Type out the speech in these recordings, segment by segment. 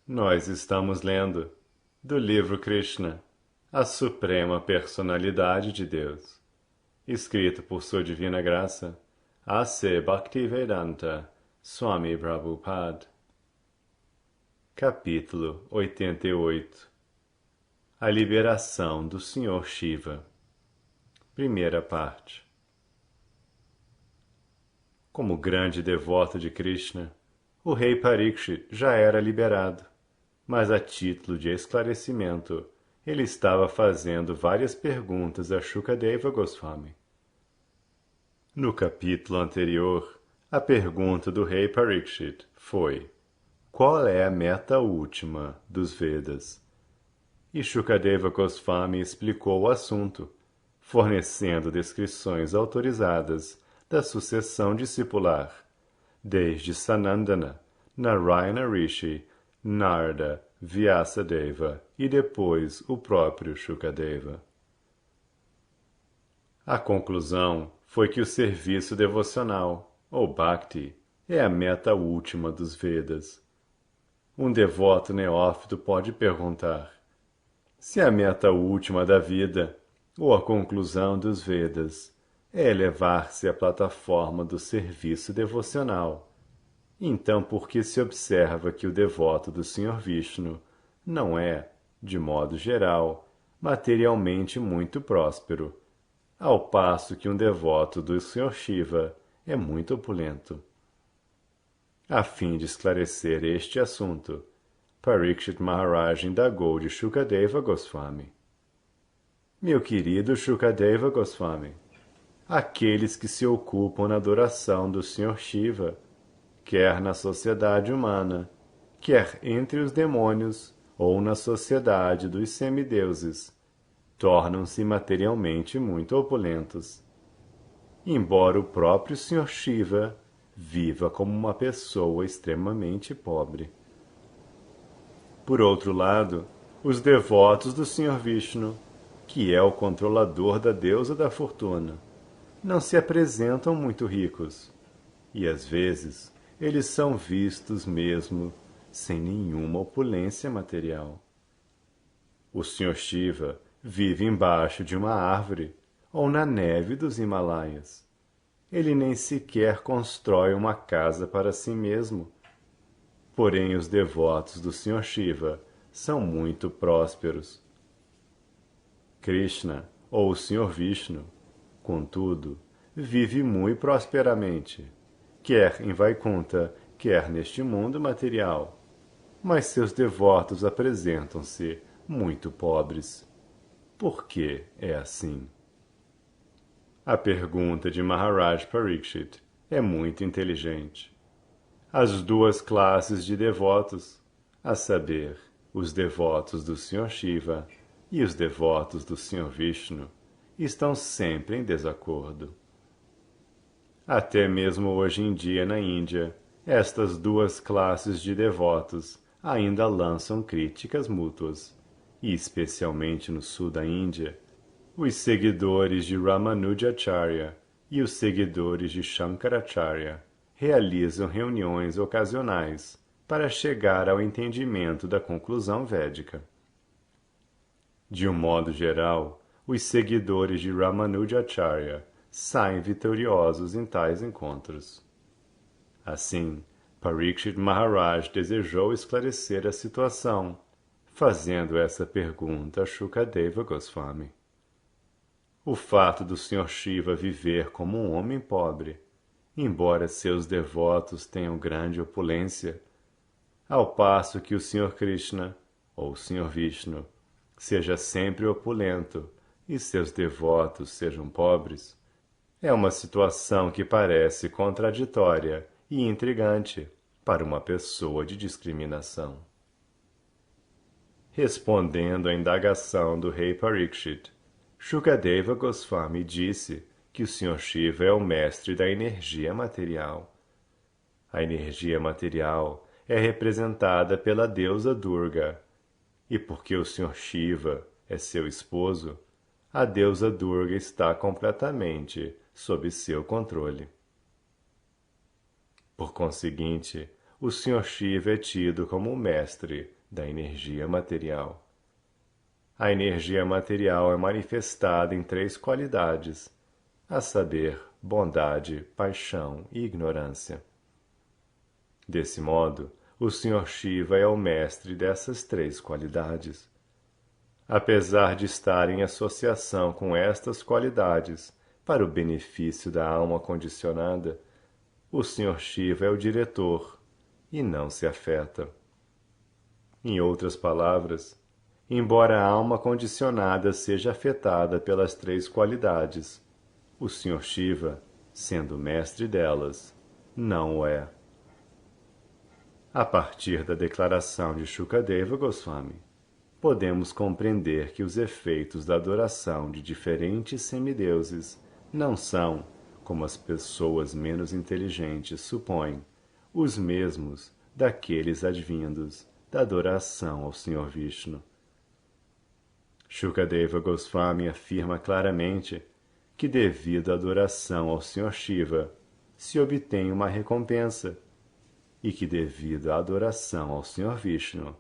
Nós estamos lendo do livro Krishna, a Suprema Personalidade de Deus, escrito por Sua Divina Graça, A.C. Bhaktivedanta Swami Prabhupada. Capítulo 88. A liberação do Senhor Shiva. Primeira parte. Como grande devoto de Krishna, o rei Parikshit já era liberado, mas a título de esclarecimento, ele estava fazendo várias perguntas a Shukadeva Goswami. No capítulo anterior, a pergunta do rei Parikshit foi: qual é a meta última dos Vedas? E Shukadeva Goswami explicou o assunto, fornecendo descrições autorizadas da sucessão discipular, desde Sanandana, Narayana Rishi, Narada, Vyasadeva e depois o próprio Shukadeva. A conclusão foi que o serviço devocional, ou Bhakti, é a meta última dos Vedas. Um devoto neófito pode perguntar: se a meta última da vida, ou a conclusão dos Vedas, é elevar-se à plataforma do serviço devocional, então por que se observa que o devoto do Senhor Vishnu não é, de modo geral, materialmente muito próspero, ao passo que um devoto do Senhor Shiva é muito opulento? A fim de esclarecer este assunto, Parikshit Maharaj indagou de Shukadeva Goswami: meu querido Shukadeva Goswami, aqueles que se ocupam na adoração do Senhor Shiva, quer na sociedade humana, quer entre os demônios ou na sociedade dos semideuses, tornam-se materialmente muito opulentos. Embora o próprio Senhor Shiva viva como uma pessoa extremamente pobre. Por outro lado, os devotos do Senhor Vishnu, que é o controlador da deusa da fortuna, não se apresentam muito ricos, e às vezes eles são vistos mesmo sem nenhuma opulência material. O Senhor Shiva vive embaixo de uma árvore ou na neve dos Himalaias. Ele nem sequer constrói uma casa para si mesmo. Porém, os devotos do Senhor Shiva são muito prósperos. Krishna, ou o Senhor Vishnu, contudo, vive muito prosperamente, quer em Vaikunta, quer neste mundo material, mas seus devotos apresentam-se muito pobres. Por que é assim? A pergunta de Maharaj Parikshit é muito inteligente. As duas classes de devotos, a saber, os devotos do Senhor Shiva e os devotos do Senhor Vishnu, estão sempre em desacordo. Até mesmo hoje em dia na Índia, estas duas classes de devotos ainda lançam críticas mútuas, e especialmente no sul da Índia, os seguidores de Ramanujacharya e os seguidores de Shankaracharya realizam reuniões ocasionais para chegar ao entendimento da conclusão védica. De um modo geral, os seguidores de Ramanujacharya saem vitoriosos em tais encontros. Assim, Parikshit Maharaj desejou esclarecer a situação, fazendo essa pergunta a Shukadeva Goswami. O fato do Senhor Shiva viver como um homem pobre, embora seus devotos tenham grande opulência, ao passo que o Senhor Krishna, ou o Senhor Vishnu, seja sempre opulento e seus devotos sejam pobres, é uma situação que parece contraditória e intrigante para uma pessoa de discriminação. Respondendo à indagação do rei Parikshit, Shukadeva Goswami disse que o Senhor Shiva é o mestre da energia material. A energia material é representada pela deusa Durga, e porque o Senhor Shiva é seu esposo, a deusa Durga está completamente sob seu controle. Por conseguinte, o Senhor Shiva é tido como o mestre da energia material. A energia material é manifestada em 3 qualidades, a saber, bondade, paixão e ignorância. Desse modo, o Sr. Shiva é o mestre dessas 3 qualidades. Apesar de estar em associação com estas qualidades para o benefício da alma condicionada, o Sr. Shiva é o diretor e não se afeta. Em outras palavras, embora a alma condicionada seja afetada pelas 3 qualidades, o Sr. Shiva, sendo o mestre delas, não o é. A partir da declaração de Shukadeva Goswami, podemos compreender que os efeitos da adoração de diferentes semideuses não são, como as pessoas menos inteligentes supõem, os mesmos daqueles advindos da adoração ao Sr. Vishnu. Shukadeva Goswami afirma claramente que devido à adoração ao Sr. Shiva se obtém uma recompensa e que devido à adoração ao Sr. Vishnu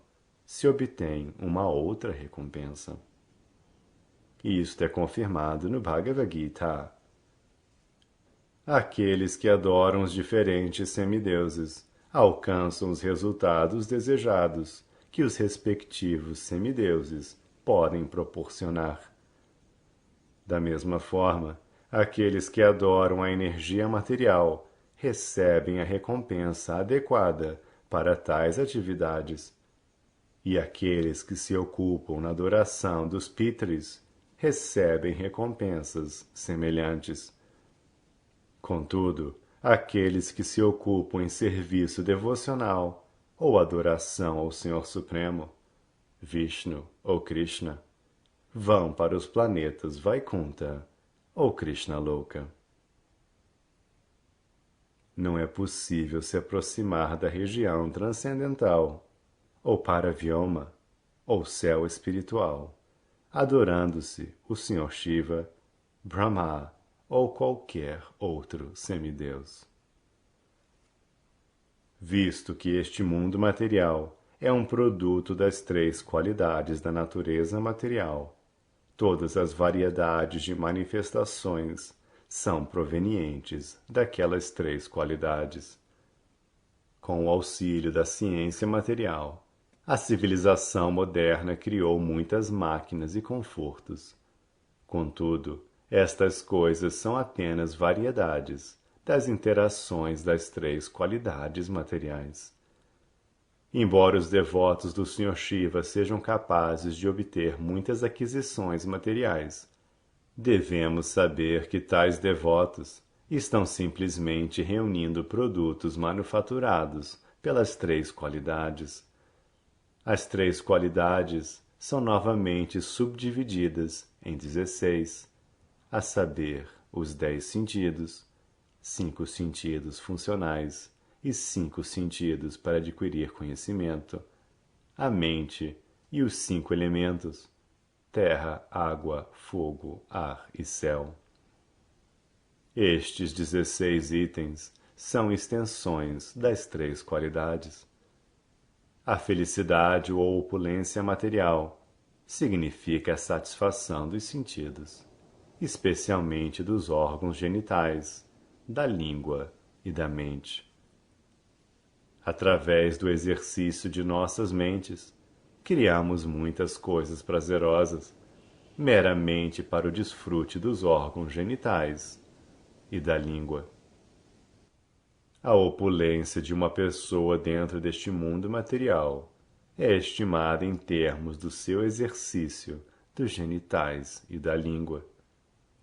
se obtém uma outra recompensa. E isto é confirmado no Bhagavad Gita. Aqueles que adoram os diferentes semideuses alcançam os resultados desejados que os respectivos semideuses podem proporcionar. Da mesma forma, aqueles que adoram a energia material recebem a recompensa adequada para tais atividades, e aqueles que se ocupam na adoração dos Pitris recebem recompensas semelhantes. Contudo, aqueles que se ocupam em serviço devocional ou adoração ao Senhor Supremo, Vishnu ou Krishna, vão para os planetas Vaikunta ou Krishna Loka. Não é possível se aproximar da região transcendental, ou Paravyoma, ou céu espiritual, adorando-se o Sr. Shiva, Brahma ou qualquer outro semideus. Visto que este mundo material é um produto das 3 qualidades da natureza material, todas as variedades de manifestações são provenientes daquelas 3 qualidades. Com o auxílio da ciência material, a civilização moderna criou muitas máquinas e confortos. Contudo, estas coisas são apenas variedades das interações das 3 qualidades materiais. Embora os devotos do Sr. Shiva sejam capazes de obter muitas aquisições materiais, devemos saber que tais devotos estão simplesmente reunindo produtos manufaturados pelas 3 qualidades. As 3 qualidades são novamente subdivididas em 16, a saber, os 10 sentidos, 5 sentidos funcionais e 5 sentidos para adquirir conhecimento, a mente e os 5 elementos, terra, água, fogo, ar e céu. Estes 16 itens são extensões das 3 qualidades. A felicidade ou opulência material significa a satisfação dos sentidos, especialmente dos órgãos genitais, da língua e da mente. Através do exercício de nossas mentes, criamos muitas coisas prazerosas, meramente para o desfrute dos órgãos genitais e da língua. A opulência de uma pessoa dentro deste mundo material é estimada em termos do seu exercício dos genitais e da língua,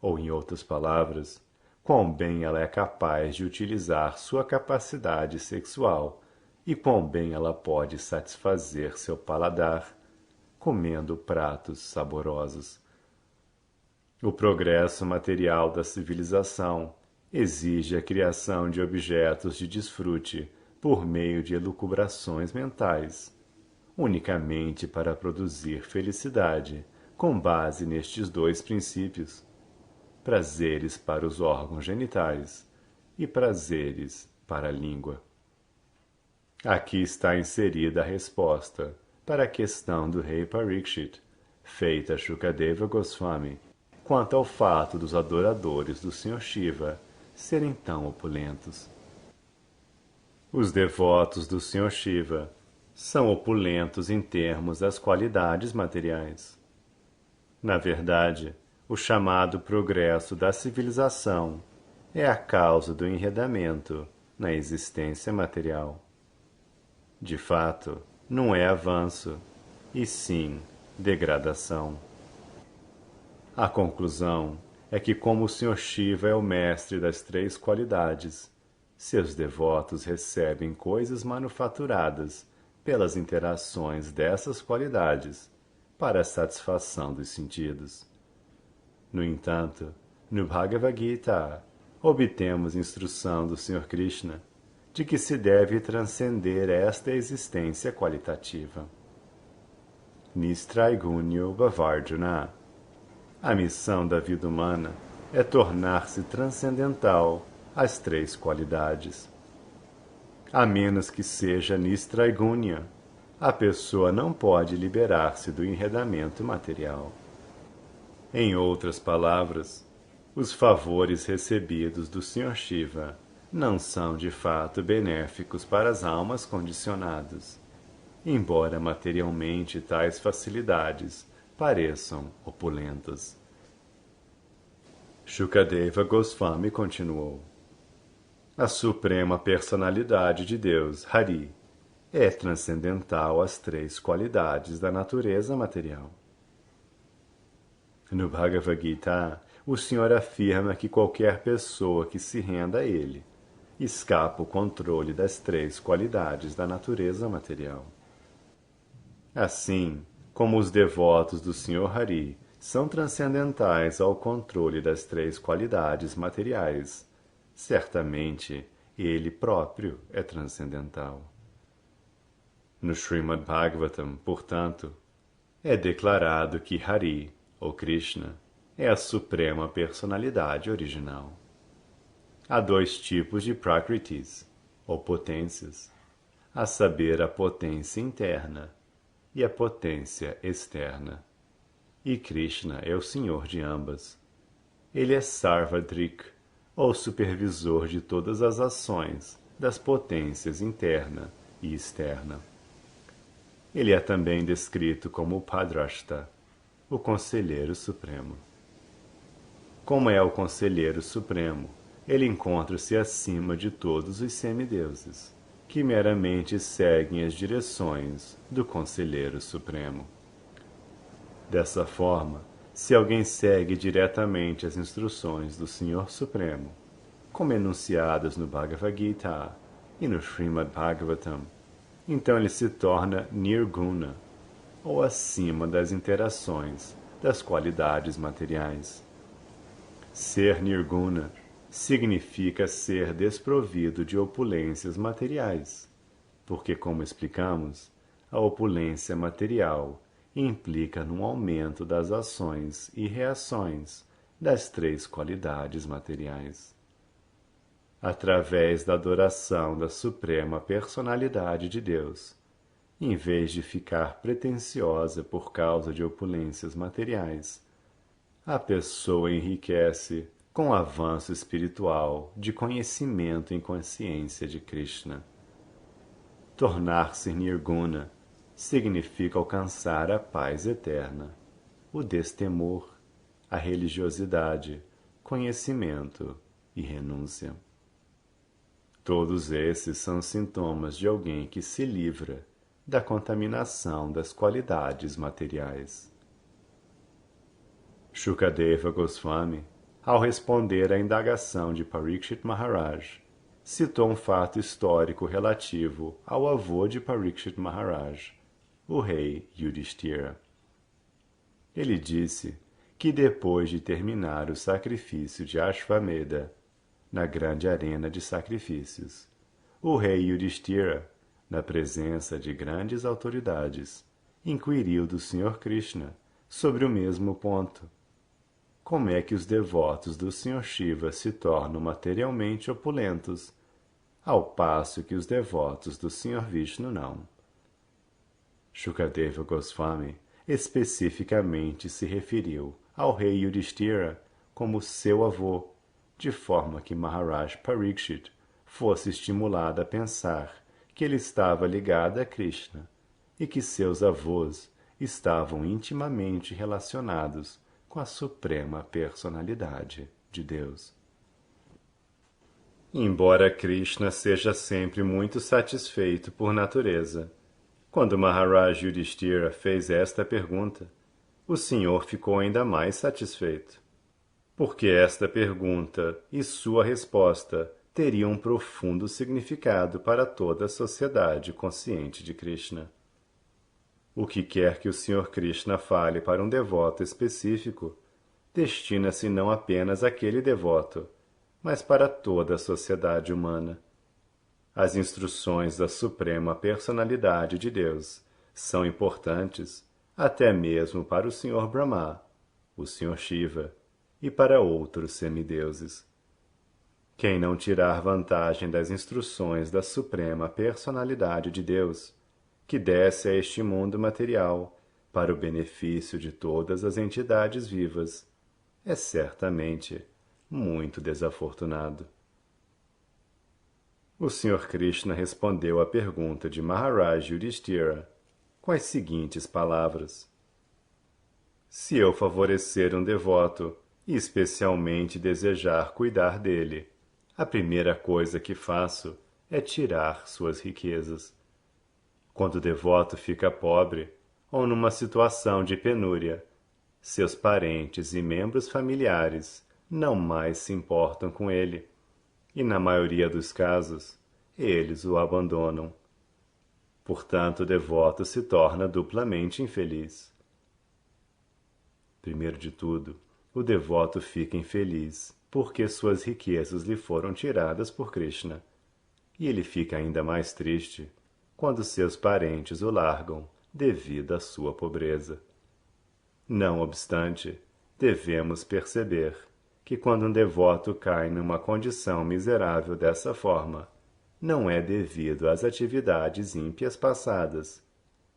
ou, em outras palavras, quão bem ela é capaz de utilizar sua capacidade sexual e quão bem ela pode satisfazer seu paladar, comendo pratos saborosos. O progresso material da civilização exige a criação de objetos de desfrute por meio de elucubrações mentais, unicamente para produzir felicidade com base nestes 2 princípios: prazeres para os órgãos genitais e prazeres para a língua. Aqui está inserida a resposta para a questão do rei Parikshit, feita a Shukadeva Goswami, quanto ao fato dos adoradores do Sr. Shiva serem tão opulentos. Os devotos do Sr. Shiva são opulentos em termos das qualidades materiais. Na verdade, o chamado progresso da civilização é a causa do enredamento na existência material. De fato, não é avanço, e sim degradação. A conclusão é que, como o Sr. Shiva é o mestre das três qualidades, seus devotos recebem coisas manufaturadas pelas interações dessas qualidades para a satisfação dos sentidos. No entanto, no Bhagavad Gita, obtemos instrução do Sr. Krishna de que se deve transcender esta existência qualitativa. Nistraigunyo Bhavarjuna. A missão da vida humana é tornar-se transcendental às três qualidades. A menos que seja Nistraigunya, a pessoa não pode liberar-se do enredamento material. Em outras palavras, os favores recebidos do Sr. Shiva não são de fato benéficos para as almas condicionadas, embora materialmente tais facilidades pareçam opulentas. Shukadeva Goswami continuou: a suprema personalidade de Deus, Hari, é transcendental às três qualidades da natureza material. No Bhagavad Gita, o Senhor afirma que qualquer pessoa que se renda a Ele escapa o controle das três qualidades da natureza material. Assim, como os devotos do Senhor Hari são transcendentais ao controle das três qualidades materiais, certamente Ele próprio é transcendental. No Srimad Bhagavatam, portanto, é declarado que Hari, ou Krishna, é a suprema personalidade original. Há dois tipos de prakritis, ou potências, a saber, a potência interna e a potência externa. E Krishna é o senhor de ambas. Ele é Sarvadrik, ou supervisor de todas as ações das potências interna e externa. Ele é também descrito como Padrashta, o Conselheiro Supremo. Como é o Conselheiro Supremo, ele encontra-se acima de todos os semideuses, que meramente seguem as direções do Conselheiro Supremo. Dessa forma, se alguém segue diretamente as instruções do Senhor Supremo, como enunciadas no Bhagavad Gita e no Srimad Bhagavatam, então ele se torna Nirguna, ou acima das interações das qualidades materiais. Ser Nirguna significa ser desprovido de opulências materiais, porque, como explicamos, a opulência material implica num aumento das ações e reações das três qualidades materiais. Através da adoração da suprema personalidade de Deus, em vez de ficar pretensiosa por causa de opulências materiais, a pessoa enriquece com o avanço espiritual de conhecimento em consciência de Krishna. Tornar-se Nirguna significa alcançar a paz eterna, o destemor, a religiosidade, conhecimento e renúncia. Todos esses são sintomas de alguém que se livra da contaminação das qualidades materiais. Shukadeva Goswami, ao responder à indagação de Parikshit Maharaj, citou um fato histórico relativo ao avô de Parikshit Maharaj, o rei Yudhishthira. Ele disse que depois de terminar o sacrifício de Ashvamedha, na grande arena de sacrifícios, o rei Yudhishthira, na presença de grandes autoridades, inquiriu do Sr. Krishna sobre o mesmo ponto. Como é que os devotos do Sr. Shiva se tornam materialmente opulentos, ao passo que os devotos do Sr. Vishnu não? Shukadeva Goswami especificamente se referiu ao rei Yudhishthira como seu avô, de forma que Maharaj Parikshit fosse estimulado a pensar que ele estava ligado a Krishna e que seus avós estavam intimamente relacionados com a suprema personalidade de Deus. Embora Krishna seja sempre muito satisfeito por natureza, quando Maharaj Yudhishthira fez esta pergunta, o Senhor ficou ainda mais satisfeito, porque esta pergunta e sua resposta teriam um profundo significado para toda a sociedade consciente de Krishna. O que quer que o Senhor Krishna fale para um devoto específico, destina-se não apenas àquele devoto, mas para toda a sociedade humana. As instruções da Suprema Personalidade de Deus são importantes até mesmo para o Senhor Brahma, o Senhor Shiva e para outros semideuses. Quem não tirar vantagem das instruções da Suprema Personalidade de Deus, que desce a este mundo material para o benefício de todas as entidades vivas, é certamente muito desafortunado. O Sr. Krishna respondeu à pergunta de Maharaj Yudhishthira com as seguintes palavras: se eu favorecer um devoto e especialmente desejar cuidar dele, a primeira coisa que faço é tirar suas riquezas. Quando o devoto fica pobre ou numa situação de penúria, seus parentes e membros familiares não mais se importam com ele, e na maioria dos casos, eles o abandonam. Portanto, o devoto se torna duplamente infeliz. Primeiro de tudo, o devoto fica infeliz porque suas riquezas lhe foram tiradas por Krishna, e ele fica ainda mais triste quando seus parentes o largam devido à sua pobreza. Não obstante, devemos perceber que quando um devoto cai numa condição miserável dessa forma, não é devido às atividades ímpias passadas,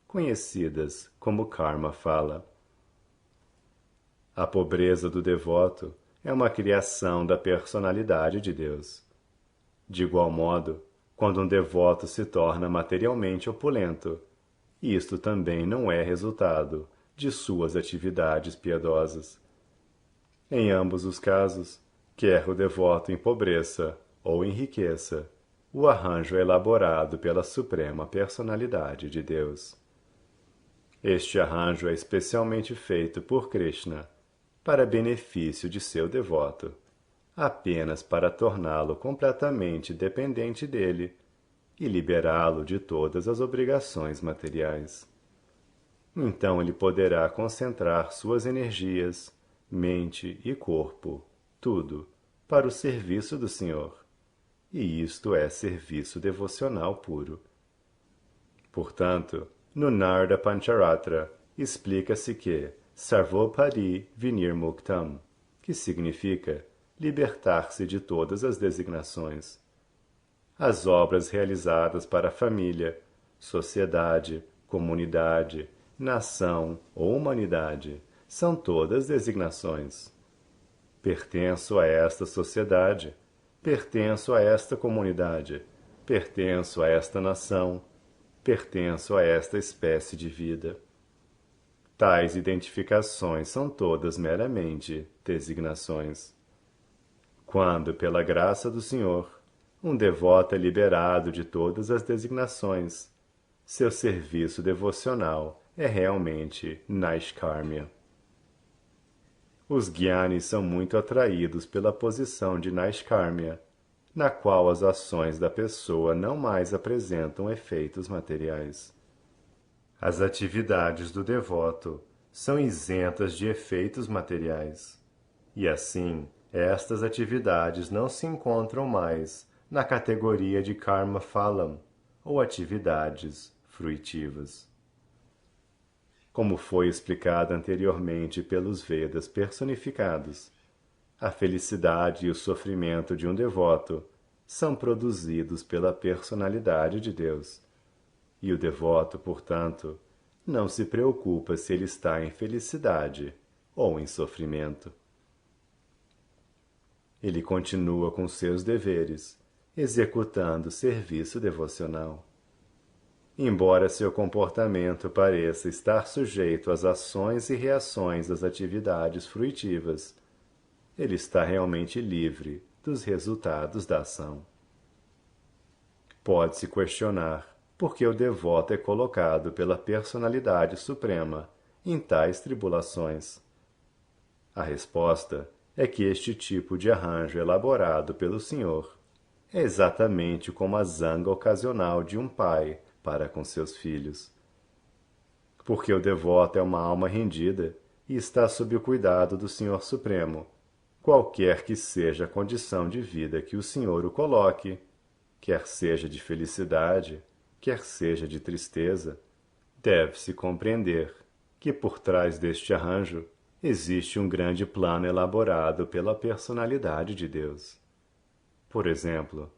conhecidas como karma phala. A pobreza do devoto é uma criação da personalidade de Deus. De igual modo, quando um devoto se torna materialmente opulento, isto também não é resultado de suas atividades piedosas. Em ambos os casos, quer o devoto empobreça ou enriqueça, o arranjo é elaborado pela Suprema Personalidade de Deus. Este arranjo é especialmente feito por Krishna para benefício de seu devoto, apenas para torná-lo completamente dependente dele e liberá-lo de todas as obrigações materiais. Então ele poderá concentrar suas energias, mente e corpo, tudo, para o serviço do Senhor. E isto é serviço devocional puro. Portanto, no Narda Pancharatra explica-se que Sarvopari Vinirmuktam, que significa libertar-se de todas as designações. As obras realizadas para a família, sociedade, comunidade, nação ou humanidade são todas designações. Pertenço a esta sociedade, pertenço a esta comunidade, pertenço a esta nação, pertenço a esta espécie de vida. Tais identificações são todas meramente designações. Quando, pela graça do Senhor, um devoto é liberado de todas as designações, seu serviço devocional é realmente Naishkarmya. Os Gyanis são muito atraídos pela posição de Naishkarmya, na qual as ações da pessoa não mais apresentam efeitos materiais. As atividades do devoto são isentas de efeitos materiais, e assim, estas atividades não se encontram mais na categoria de karma phalam, ou atividades fruitivas. Como foi explicado anteriormente pelos Vedas personificados, a felicidade e o sofrimento de um devoto são produzidos pela personalidade de Deus, e o devoto, portanto, não se preocupa se ele está em felicidade ou em sofrimento. Ele continua com seus deveres, executando serviço devocional. Embora seu comportamento pareça estar sujeito às ações e reações das atividades fruitivas, ele está realmente livre dos resultados da ação. Pode-se questionar por que o devoto é colocado pela personalidade suprema em tais tribulações. A resposta é que este tipo de arranjo elaborado pelo Senhor é exatamente como a zanga ocasional de um pai para com seus filhos. Porque o devoto é uma alma rendida e está sob o cuidado do Senhor Supremo, qualquer que seja a condição de vida que o Senhor o coloque, quer seja de felicidade, quer seja de tristeza, deve-se compreender que por trás deste arranjo existe um grande plano elaborado pela personalidade de Deus. Por exemplo,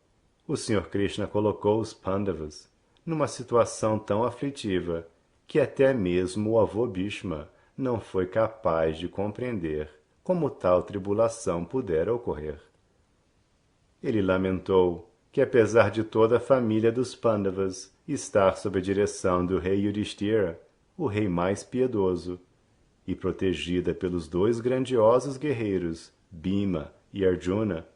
o Sr. Krishna colocou os Pandavas numa situação tão aflitiva que até mesmo o avô Bhishma não foi capaz de compreender como tal tribulação pudera ocorrer. Ele lamentou que, apesar de toda a família dos Pandavas estar sob a direção do rei Yudhishthira, o rei mais piedoso, e protegida pelos dois grandiosos guerreiros, Bhima e Arjuna,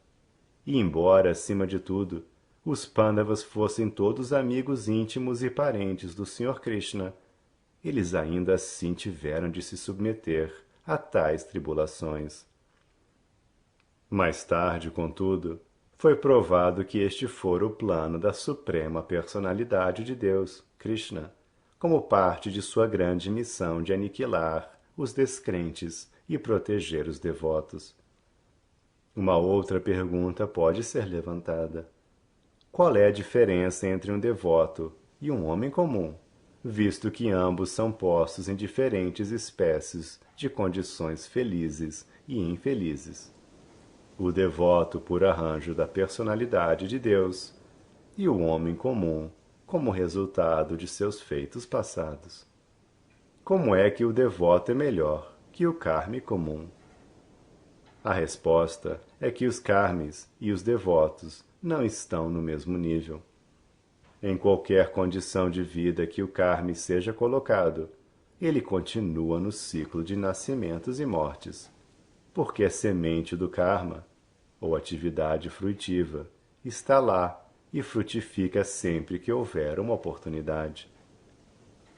e embora, acima de tudo, os Pandavas fossem todos amigos íntimos e parentes do Sr. Krishna, eles ainda assim tiveram de se submeter a tais tribulações. Mais tarde, contudo, foi provado que este fora o plano da suprema personalidade de Deus, Krishna, como parte de sua grande missão de aniquilar os descrentes e proteger os devotos. Uma outra pergunta pode ser levantada. Qual é a diferença entre um devoto e um homem comum, visto que ambos são postos em diferentes espécies de condições felizes e infelizes? O devoto por arranjo da personalidade de Deus e o homem comum como resultado de seus feitos passados. Como é que o devoto é melhor que o karmi comum? A resposta é que os karmis e os devotos não estão no mesmo nível. Em qualquer condição de vida que o karmi seja colocado, ele continua no ciclo de nascimentos e mortes, porque a semente do karma, ou atividade fruitiva, está lá e frutifica sempre que houver uma oportunidade.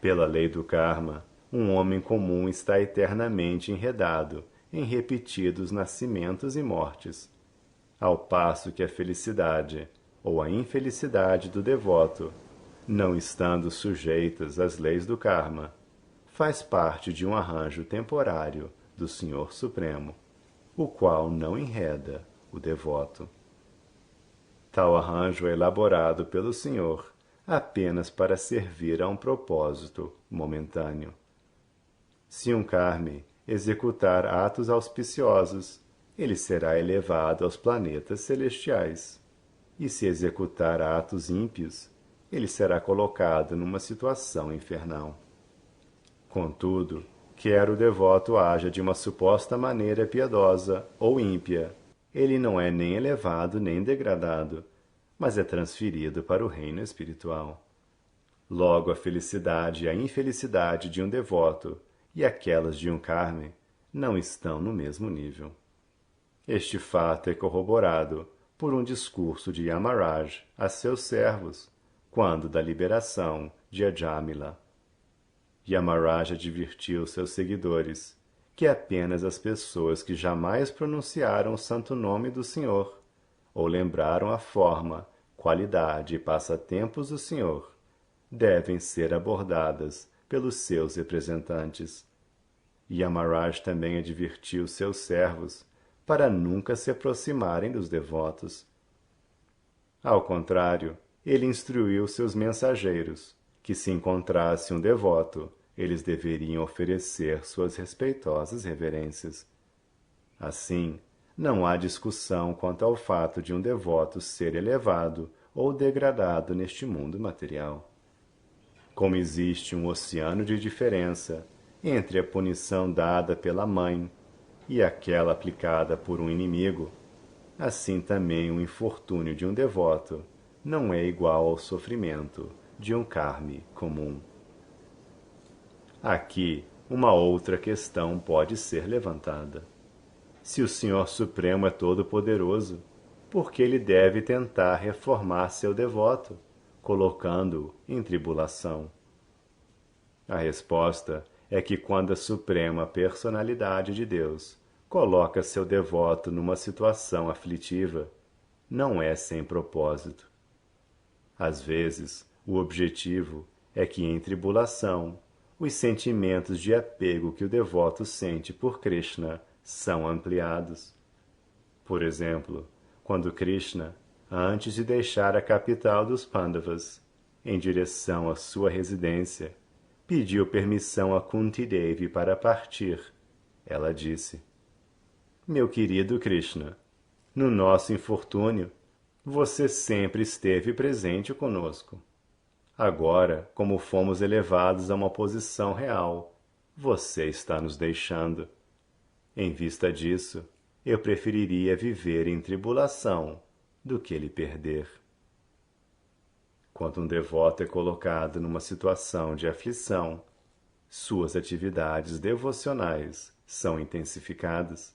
Pela lei do karma, um homem comum está eternamente enredado em repetidos nascimentos e mortes, ao passo que a felicidade ou a infelicidade do devoto, não estando sujeitas às leis do karma, faz parte de um arranjo temporário do Senhor Supremo, o qual não enreda o devoto. Tal arranjo é elaborado pelo Senhor apenas para servir a um propósito momentâneo. Se um karmi executar atos auspiciosos, ele será elevado aos planetas celestiais. E se executar atos ímpios, ele será colocado numa situação infernal. Contudo, quer o devoto haja de uma suposta maneira piedosa ou ímpia, ele não é nem elevado nem degradado, mas é transferido para o reino espiritual. Logo, a felicidade e a infelicidade de um devoto e aquelas de um karmi não estão no mesmo nível. Este fato é corroborado por um discurso de Yamaraj a seus servos, quando da liberação de Ajamila. Yamaraj advertiu seus seguidores que apenas as pessoas que jamais pronunciaram o santo nome do Senhor, ou lembraram a forma, qualidade e passatempos do Senhor, devem ser abordadas pelos seus representantes. Yamaraj também advertiu seus servos para nunca se aproximarem dos devotos. Ao contrário, ele instruiu seus mensageiros que, se encontrasse um devoto, eles deveriam oferecer suas respeitosas reverências. Assim, não há discussão quanto ao fato de um devoto ser elevado ou degradado neste mundo material. Como existe um oceano de diferença entre a punição dada pela mãe e aquela aplicada por um inimigo, assim também o infortúnio de um devoto não é igual ao sofrimento de um karmi comum. Aqui, uma outra questão pode ser levantada. Se o Senhor Supremo é todo-poderoso, por que ele deve tentar reformar seu devoto, colocando-o em tribulação? A resposta é que quando a Suprema Personalidade de Deus coloca seu devoto numa situação aflitiva, não é sem propósito. Às vezes, o objetivo é que em tribulação, os sentimentos de apego que o devoto sente por Krishna são ampliados. Por exemplo, quando Krishna, antes de deixar a capital dos Pandavas, em direção à sua residência, pediu permissão a Kunti Devi para partir, ela disse: Meu querido Krishna, no nosso infortúnio, você sempre esteve presente conosco. Agora, como fomos elevados a uma posição real, você está nos deixando. Em vista disso, eu preferiria viver em tribulação do que lhe perder. Quando um devoto é colocado numa situação de aflição, suas atividades devocionais são intensificadas.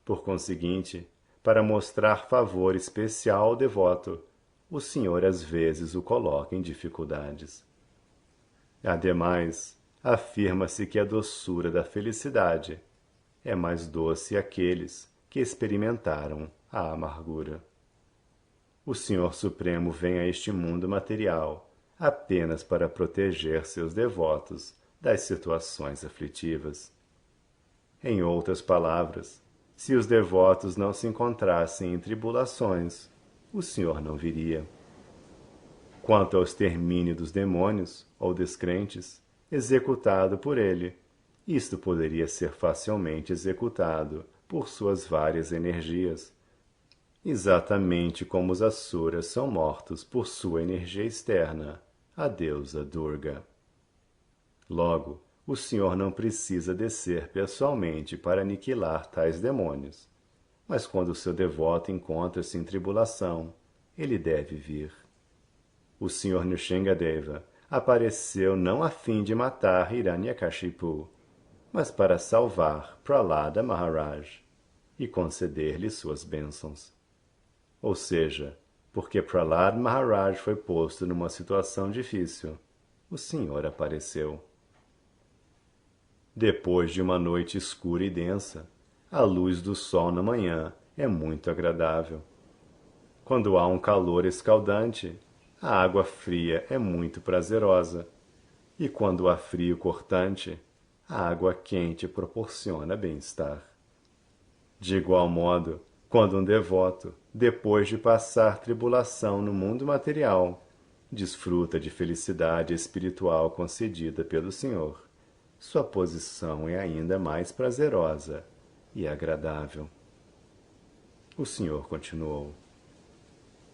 Por conseguinte, para mostrar favor especial ao devoto, o Senhor às vezes o coloca em dificuldades. Ademais, afirma-se que a doçura da felicidade é mais doce àqueles que experimentaram a amargura. O Senhor Supremo vem a este mundo material apenas para proteger seus devotos das situações aflitivas. Em outras palavras, se os devotos não se encontrassem em tribulações, o Senhor não viria. Quanto ao extermínio dos demônios ou descrentes, executado por ele, isto poderia ser facilmente executado por suas várias energias, exatamente como os Asuras são mortos por sua energia externa, a deusa Durga. Logo, o Senhor não precisa descer pessoalmente para aniquilar tais demônios, mas quando seu devoto encontra-se em tribulação, ele deve vir. O Senhor Nrsingadeva apareceu não a fim de matar Hiranyakashipu, mas para salvar Prahlada Maharaj e conceder-lhe suas bênçãos. Ou seja, porque Prahlad Maharaj foi posto numa situação difícil, o Senhor apareceu. Depois de uma noite escura e densa, a luz do sol na manhã é muito agradável. Quando há um calor escaldante, a água fria é muito prazerosa. E quando há frio cortante, a água quente proporciona bem-estar. De igual modo, quando um devoto, depois de passar tribulação no mundo material, desfruta de felicidade espiritual concedida pelo Senhor, sua posição é ainda mais prazerosa e agradável. O Senhor continuou: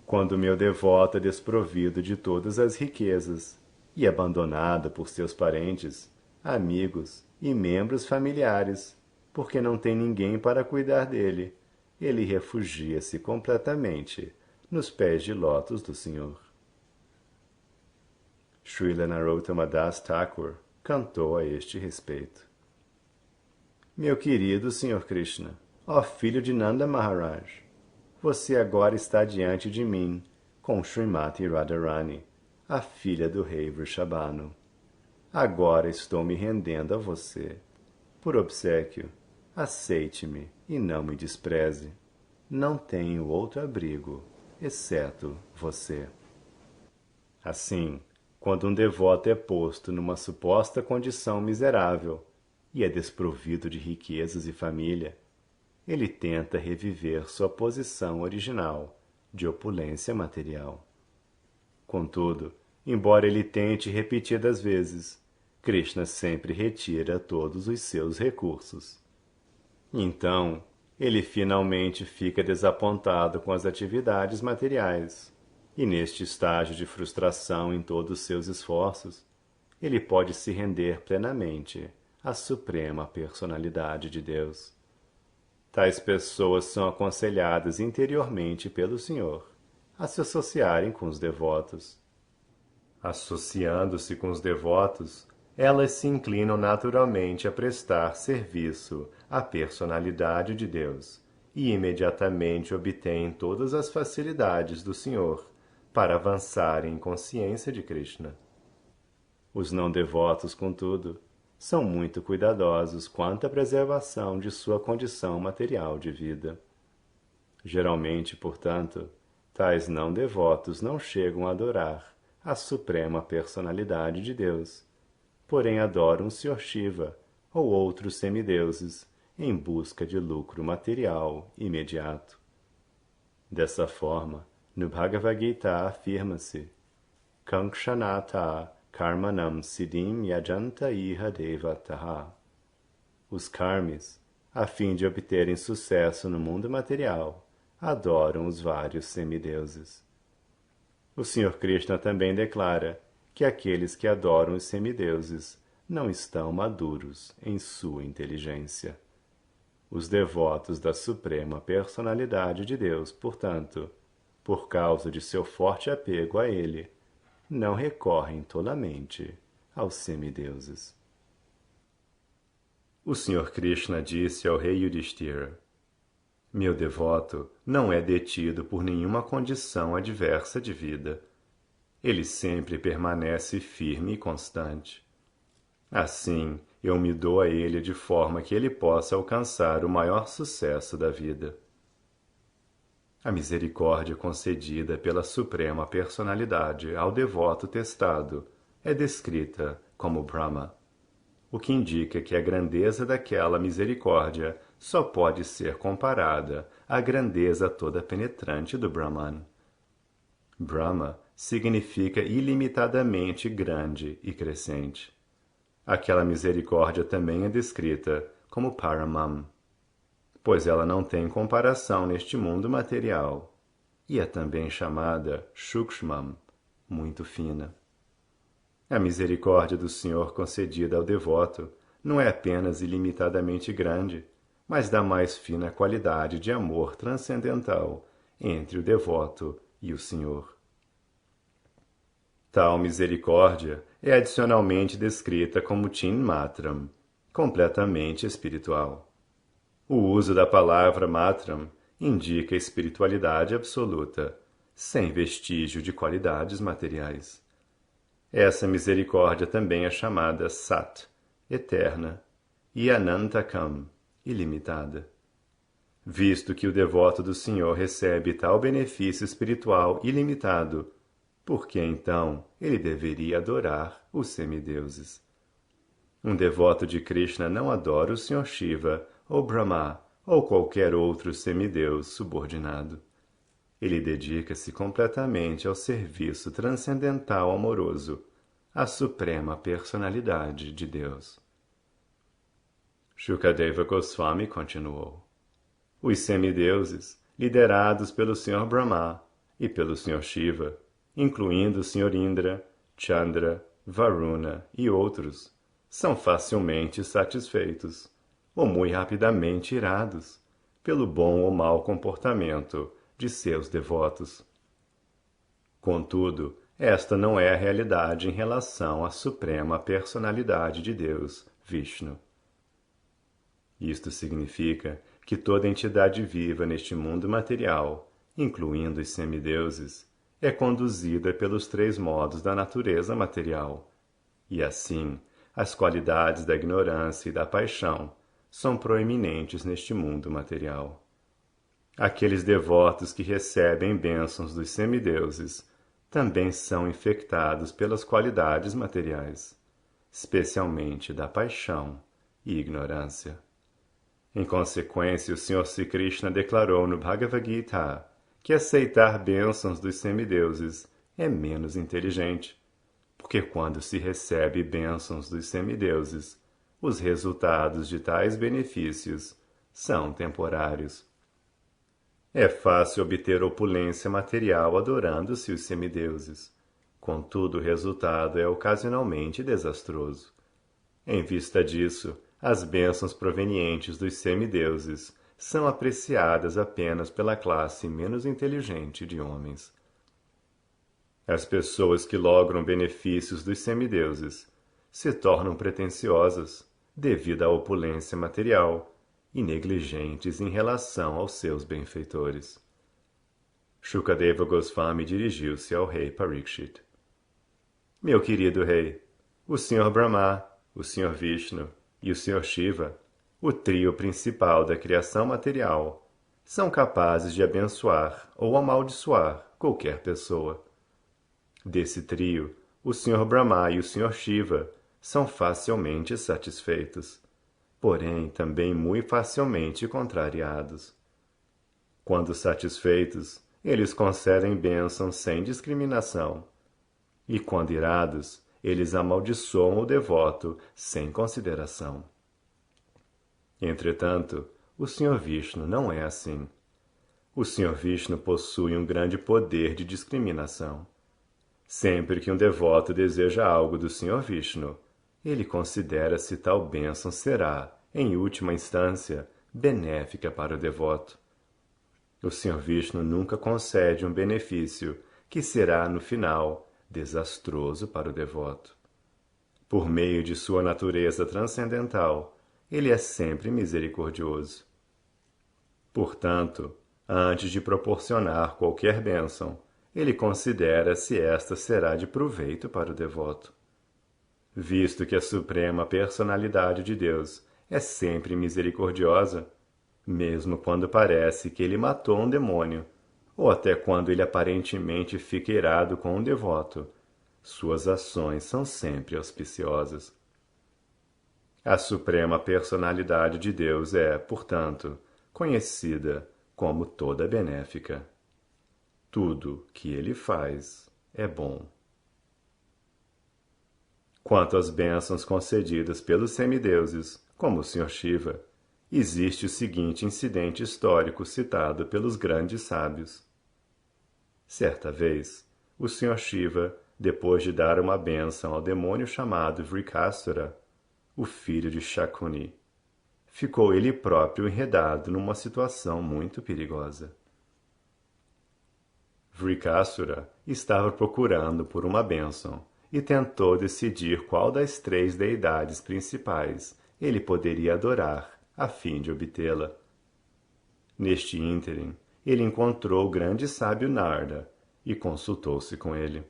Quando meu devoto é desprovido de todas as riquezas e abandonado por seus parentes, amigos e membros familiares, porque não tem ninguém para cuidar dele, ele refugia-se completamente nos pés de lótus do Senhor. Srila Narottama Das Thakur cantou a este respeito: Meu querido Sr. Krishna, ó filho de Nanda Maharaj, você agora está diante de mim com Srimati Radharani, a filha do rei Vrishabhanu. Agora estou me rendendo a você. Por obséquio, aceite-me e não me despreze. Não tenho outro abrigo, exceto você. Assim, quando um devoto é posto numa suposta condição miserável e é desprovido de riquezas e família, ele tenta reviver sua posição original de opulência material. Contudo, embora ele tente repetidas vezes, Krishna sempre retira todos os seus recursos. Então, ele finalmente fica desapontado com as atividades materiais, e neste estágio de frustração em todos seus esforços, ele pode se render plenamente à suprema personalidade de Deus. Tais pessoas são aconselhadas interiormente pelo Senhor a se associarem com os devotos. Associando-se com os devotos, elas se inclinam naturalmente a prestar serviço à personalidade de Deus e imediatamente obtêm todas as facilidades do Senhor para avançarem em consciência de Krishna. Os não devotos, contudo, são muito cuidadosos quanto à preservação de sua condição material de vida. Geralmente, portanto, tais não devotos não chegam a adorar a suprema personalidade de Deus, porém adoram o Sr. Shiva ou outros semideuses em busca de lucro material imediato. Dessa forma, no Bhagavad Gita afirma-se: Kankshanata karmanam siddhim yajanta iha devataha. Os karmis, a fim de obterem sucesso no mundo material, adoram os vários semideuses. O Sr. Krishna também declara que aqueles que adoram os semideuses não estão maduros em sua inteligência. Os devotos da Suprema Personalidade de Deus, portanto, por causa de seu forte apego a Ele, não recorrem tolamente aos semideuses. O Sr. Krishna disse ao rei Yudhishthira: meu devoto não é detido por nenhuma condição adversa de vida. Ele sempre permanece firme e constante. Assim, eu me dou a ele de forma que ele possa alcançar o maior sucesso da vida. A misericórdia concedida pela Suprema Personalidade ao devoto testado é descrita como Brahma, o que indica que a grandeza daquela misericórdia só pode ser comparada à grandeza toda penetrante do Brahman. Brahma significa ilimitadamente grande e crescente. Aquela misericórdia também é descrita como Paramam, pois ela não tem comparação neste mundo material, e é também chamada Shukshmam, muito fina. A misericórdia do Senhor concedida ao devoto não é apenas ilimitadamente grande, mas da mais fina qualidade de amor transcendental entre o devoto e o Senhor. Tal misericórdia é adicionalmente descrita como Chinmatram, completamente espiritual. O uso da palavra Matram indica espiritualidade absoluta, sem vestígio de qualidades materiais. Essa misericórdia também é chamada Sat, eterna, e Anantakam, ilimitada. Visto que o devoto do Senhor recebe tal benefício espiritual ilimitado, por que então ele deveria adorar os semideuses? Um devoto de Krishna não adora o Sr. Shiva, ou Brahma, ou qualquer outro semideus subordinado. Ele dedica-se completamente ao serviço transcendental amoroso, à suprema personalidade de Deus. Shukadeva Goswami continuou: os semideuses, liderados pelo Sr. Brahma e pelo Sr. Shiva, incluindo o Sr. Indra, Chandra, Varuna e outros, são facilmente satisfeitos, ou muito rapidamente irados, pelo bom ou mau comportamento de seus devotos. Contudo, esta não é a realidade em relação à suprema personalidade de Deus, Vishnu. Isto significa que toda entidade viva neste mundo material, incluindo os semideuses, é conduzida pelos três modos da natureza material, e assim as qualidades da ignorância e da paixão são proeminentes neste mundo material. Aqueles devotos que recebem bênçãos dos semideuses também são infectados pelas qualidades materiais, especialmente da paixão e ignorância. Em consequência, o Sr. Sri Krishna declarou no Bhagavad Gita que aceitar bênçãos dos semideuses é menos inteligente, porque quando se recebe bênçãos dos semideuses, os resultados de tais benefícios são temporários. É fácil obter opulência material adorando-se os semideuses. Contudo, o resultado é ocasionalmente desastroso. Em vista disso, as bênçãos provenientes dos semideuses são apreciadas apenas pela classe menos inteligente de homens. As pessoas que logram benefícios dos semideuses se tornam pretensiosas devido à opulência material e negligentes em relação aos seus benfeitores. Shukadeva Goswami dirigiu-se ao rei Parikshit. Meu querido rei, o Sr. Brahma, o Sr. Vishnu e o Sr. Shiva, o trio principal da criação material, são capazes de abençoar ou amaldiçoar qualquer pessoa. Desse trio, o Sr. Brahma e o Sr. Shiva são facilmente satisfeitos, porém também muito facilmente contrariados. Quando satisfeitos, eles concedem bênçãos sem discriminação, e quando irados, eles amaldiçoam o devoto sem consideração. Entretanto, o Sr. Vishnu não é assim. O Sr. Vishnu possui um grande poder de discriminação. Sempre que um devoto deseja algo do Sr. Vishnu, ele considera se tal bênção será, em última instância, benéfica para o devoto. O Sr. Vishnu nunca concede um benefício que será, no final, desastroso para o devoto. Por meio de sua natureza transcendental, ele é sempre misericordioso. Portanto, antes de proporcionar qualquer bênção, ele considera se esta será de proveito para o devoto. Visto que a suprema personalidade de Deus é sempre misericordiosa, mesmo quando parece que ele matou um demônio, ou até quando ele aparentemente fica irado com um devoto, suas ações são sempre auspiciosas. A suprema personalidade de Deus é, portanto, conhecida como toda benéfica. Tudo que ele faz é bom. Quanto às bênçãos concedidas pelos semideuses, como o Sr. Shiva, existe o seguinte incidente histórico citado pelos grandes sábios. Certa vez, o Sr. Shiva, depois de dar uma bênção ao demônio chamado Vrikasura, o filho de Shakuni, ficou ele próprio enredado numa situação muito perigosa. Vrikasura estava procurando por uma bênção e tentou decidir qual das 3 deidades principais ele poderia adorar a fim de obtê-la. Neste ínterim, ele encontrou o grande sábio Narda e consultou-se com ele,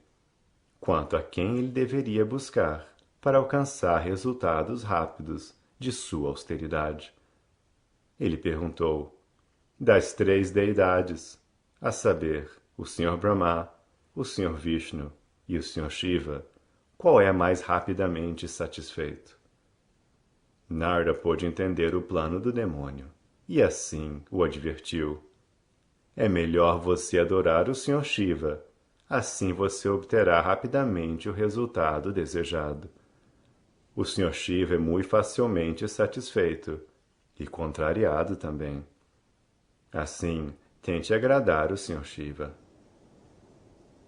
quanto a quem ele deveria buscar para alcançar resultados rápidos de sua austeridade. Ele perguntou: das 3 deidades, a saber, o Sr. Brahma, o Sr. Vishnu e o Sr. Shiva, qual é mais rapidamente satisfeito? Narda pôde entender o plano do demônio, e assim o advertiu. É melhor você adorar o Sr. Shiva, assim você obterá rapidamente o resultado desejado. O Sr. Shiva é muito facilmente satisfeito, e contrariado também. Assim, tente agradar o Sr. Shiva.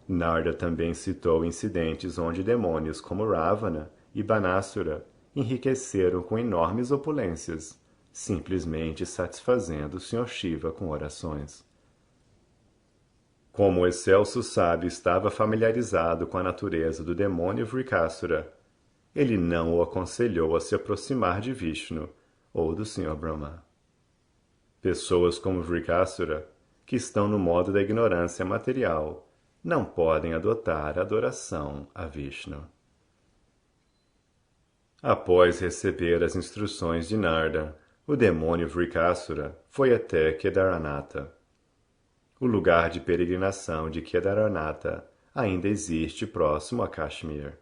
Narda também citou incidentes onde demônios como Ravana e Banasura enriqueceram com enormes opulências, simplesmente satisfazendo o Sr. Shiva com orações. Como o excelso sábio estava familiarizado com a natureza do demônio Vrikasura, ele não o aconselhou a se aproximar de Vishnu ou do Sr. Brahma. Pessoas como Vrikasura, que estão no modo da ignorância material, não podem adotar a adoração a Vishnu. Após receber as instruções de Narda, o demônio Vrikasura foi até Kedaranatha. O lugar de peregrinação de Kedaranatha ainda existe próximo a Kashmir.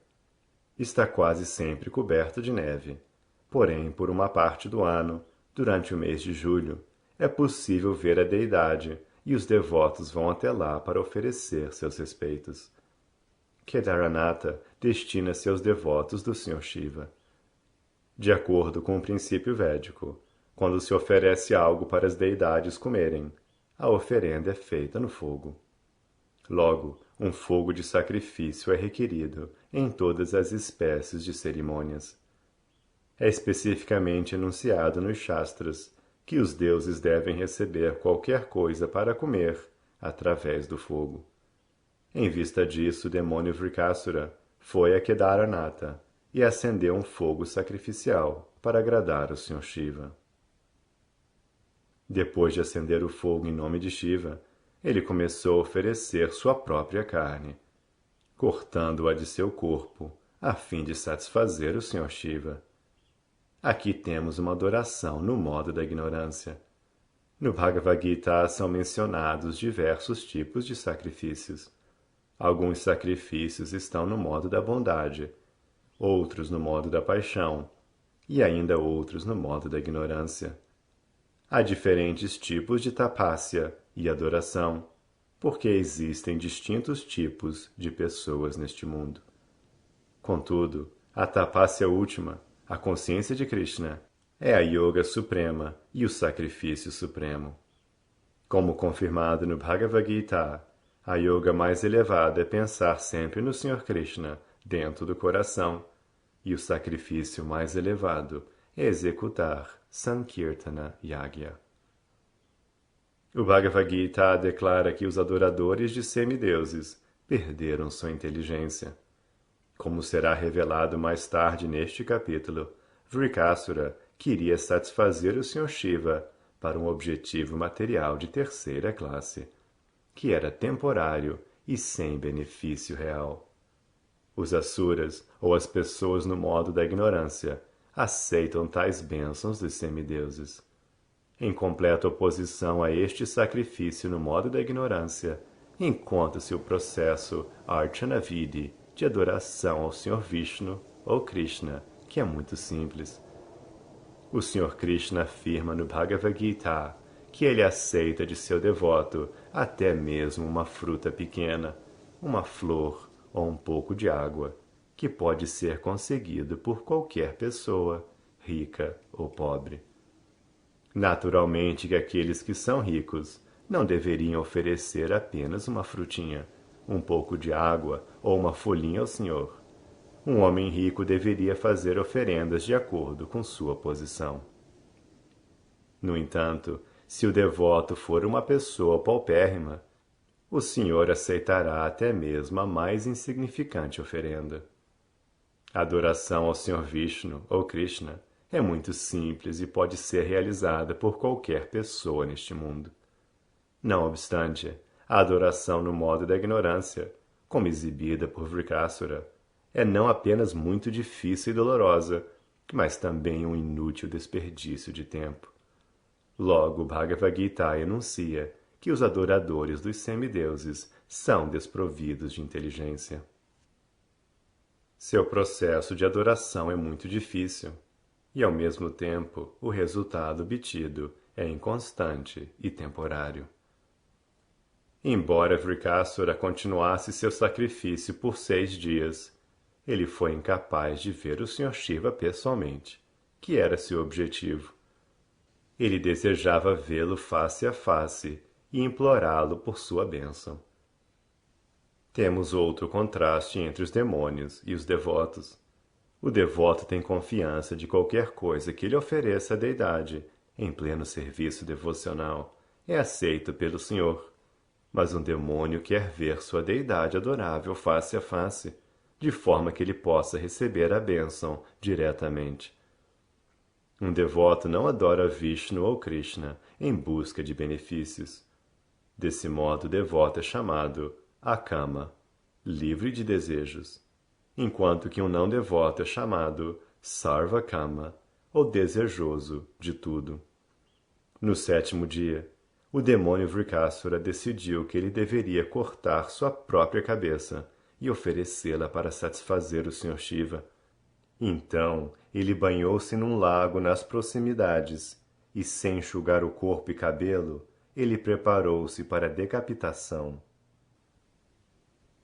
Está quase sempre coberto de neve, porém, por uma parte do ano, durante o mês de julho, é possível ver a deidade e os devotos vão até lá para oferecer seus respeitos. Kedaranatha destina-se aos devotos do Sr. Shiva. De acordo com o princípio védico, quando se oferece algo para as deidades comerem, a oferenda é feita no fogo. Logo, um fogo de sacrifício é requerido em todas as espécies de cerimônias. É especificamente enunciado nos Shastras que os deuses devem receber qualquer coisa para comer através do fogo. Em vista disso, o demônio Vrikasura foi a Kedaranatha e acendeu um fogo sacrificial para agradar o Sr. Shiva. Depois de acender o fogo em nome de Shiva, ele começou a oferecer sua própria carne, cortando-a de seu corpo, a fim de satisfazer o Sr. Shiva. Aqui temos uma adoração no modo da ignorância. No Bhagavad Gita são mencionados diversos tipos de sacrifícios. Alguns sacrifícios estão no modo da bondade, outros no modo da paixão, e ainda outros no modo da ignorância. Há diferentes tipos de tapasya e adoração, porque existem distintos tipos de pessoas neste mundo. Contudo, a tapasya última, a consciência de Krishna, é a yoga suprema e o sacrifício supremo. Como confirmado no Bhagavad Gita, a yoga mais elevada é pensar sempre no Sr. Krishna dentro do coração, e o sacrifício mais elevado é executar Sankirtana Yagya. O Bhagavad Gita declara que os adoradores de semideuses perderam sua inteligência. Como será revelado mais tarde neste capítulo, Vrikasura queria satisfazer o Sr. Shiva para um objetivo material de terceira classe, que era temporário e sem benefício real. Os asuras, ou as pessoas no modo da ignorância, aceitam tais bênçãos dos semideuses. Em completa oposição a este sacrifício no modo da ignorância, encontra-se o processo Archana Vidi, de adoração ao Sr. Vishnu ou Krishna, que é muito simples. O Sr. Krishna afirma no Bhagavad Gita que ele aceita de seu devoto até mesmo uma fruta pequena, uma flor ou um pouco de água, que pode ser conseguido por qualquer pessoa, rica ou pobre. Naturalmente que aqueles que são ricos não deveriam oferecer apenas uma frutinha, um pouco de água ou uma folhinha ao Senhor. Um homem rico deveria fazer oferendas de acordo com sua posição. No entanto, se o devoto for uma pessoa paupérrima, o Senhor aceitará até mesmo a mais insignificante oferenda. A adoração ao Sr. Vishnu ou Krishna é muito simples e pode ser realizada por qualquer pessoa neste mundo. Não obstante, a adoração no modo da ignorância, como exibida por Vrikasura, é não apenas muito difícil e dolorosa, mas também um inútil desperdício de tempo. Logo, o Bhagavad Gita enuncia que os adoradores dos semideuses são desprovidos de inteligência. Seu processo de adoração é muito difícil, e ao mesmo tempo o resultado obtido é inconstante e temporário. Embora Vrikasura continuasse seu sacrifício por 6 dias, ele foi incapaz de ver o Sr. Shiva pessoalmente, que era seu objetivo. Ele desejava vê-lo face a face e implorá-lo por sua bênção. Temos outro contraste entre os demônios e os devotos. O devoto tem confiança de qualquer coisa que lhe ofereça a deidade, em pleno serviço devocional, é aceito pelo Senhor. Mas um demônio quer ver sua deidade adorável face a face, de forma que ele possa receber a bênção diretamente. Um devoto não adora Vishnu ou Krishna em busca de benefícios. Desse modo, o devoto é chamado Akama, livre de desejos, enquanto que um não devoto é chamado Sarvakama, ou desejoso de tudo. No 7º dia, o demônio Vrikasura decidiu que ele deveria cortar sua própria cabeça e oferecê-la para satisfazer o Sr. Shiva. Então, ele banhou-se num lago nas proximidades e, sem enxugar o corpo e cabelo, ele preparou-se para a decapitação.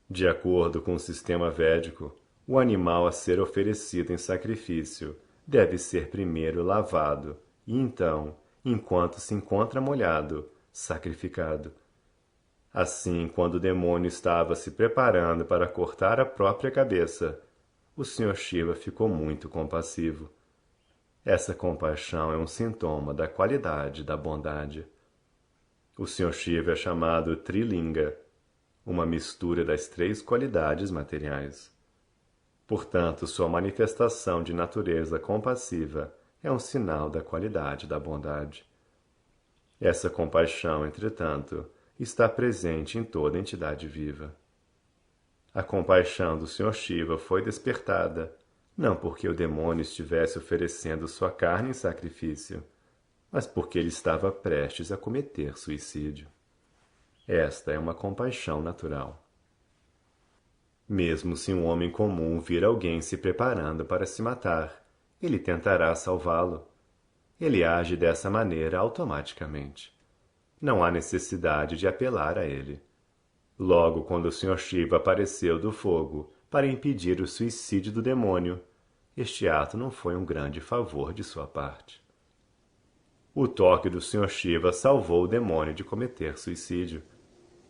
De acordo com o sistema védico, o animal a ser oferecido em sacrifício deve ser primeiro lavado e então, enquanto se encontra molhado, sacrificado. Assim, quando o demônio estava se preparando para cortar a própria cabeça, o Sr. Shiva ficou muito compassivo. Essa compaixão é um sintoma da qualidade da bondade. O Sr. Shiva é chamado Trilinga, uma mistura das três qualidades materiais. Portanto, sua manifestação de natureza compassiva é um sinal da qualidade da bondade. Essa compaixão, entretanto, está presente em toda entidade viva. A compaixão do Sr. Shiva foi despertada, não porque o demônio estivesse oferecendo sua carne em sacrifício, mas porque ele estava prestes a cometer suicídio. Esta é uma compaixão natural. Mesmo se um homem comum vir alguém se preparando para se matar, ele tentará salvá-lo. Ele age dessa maneira automaticamente. Não há necessidade de apelar a ele. Logo, quando o Sr. Shiva apareceu do fogo para impedir o suicídio do demônio, este ato não foi um grande favor de sua parte. O toque do Sr. Shiva salvou o demônio de cometer suicídio.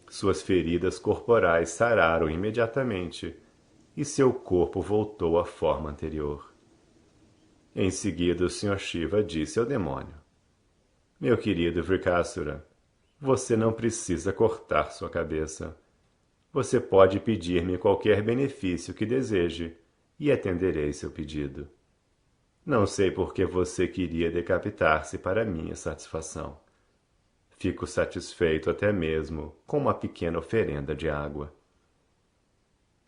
Suas feridas corporais sararam imediatamente e seu corpo voltou à forma anterior. Em seguida, o Sr. Shiva disse ao demônio: Meu querido Vrikasura, você não precisa cortar sua cabeça. Você pode pedir-me qualquer benefício que deseje e atenderei seu pedido. Não sei por que você queria decapitar-se para minha satisfação. Fico satisfeito até mesmo com uma pequena oferenda de água.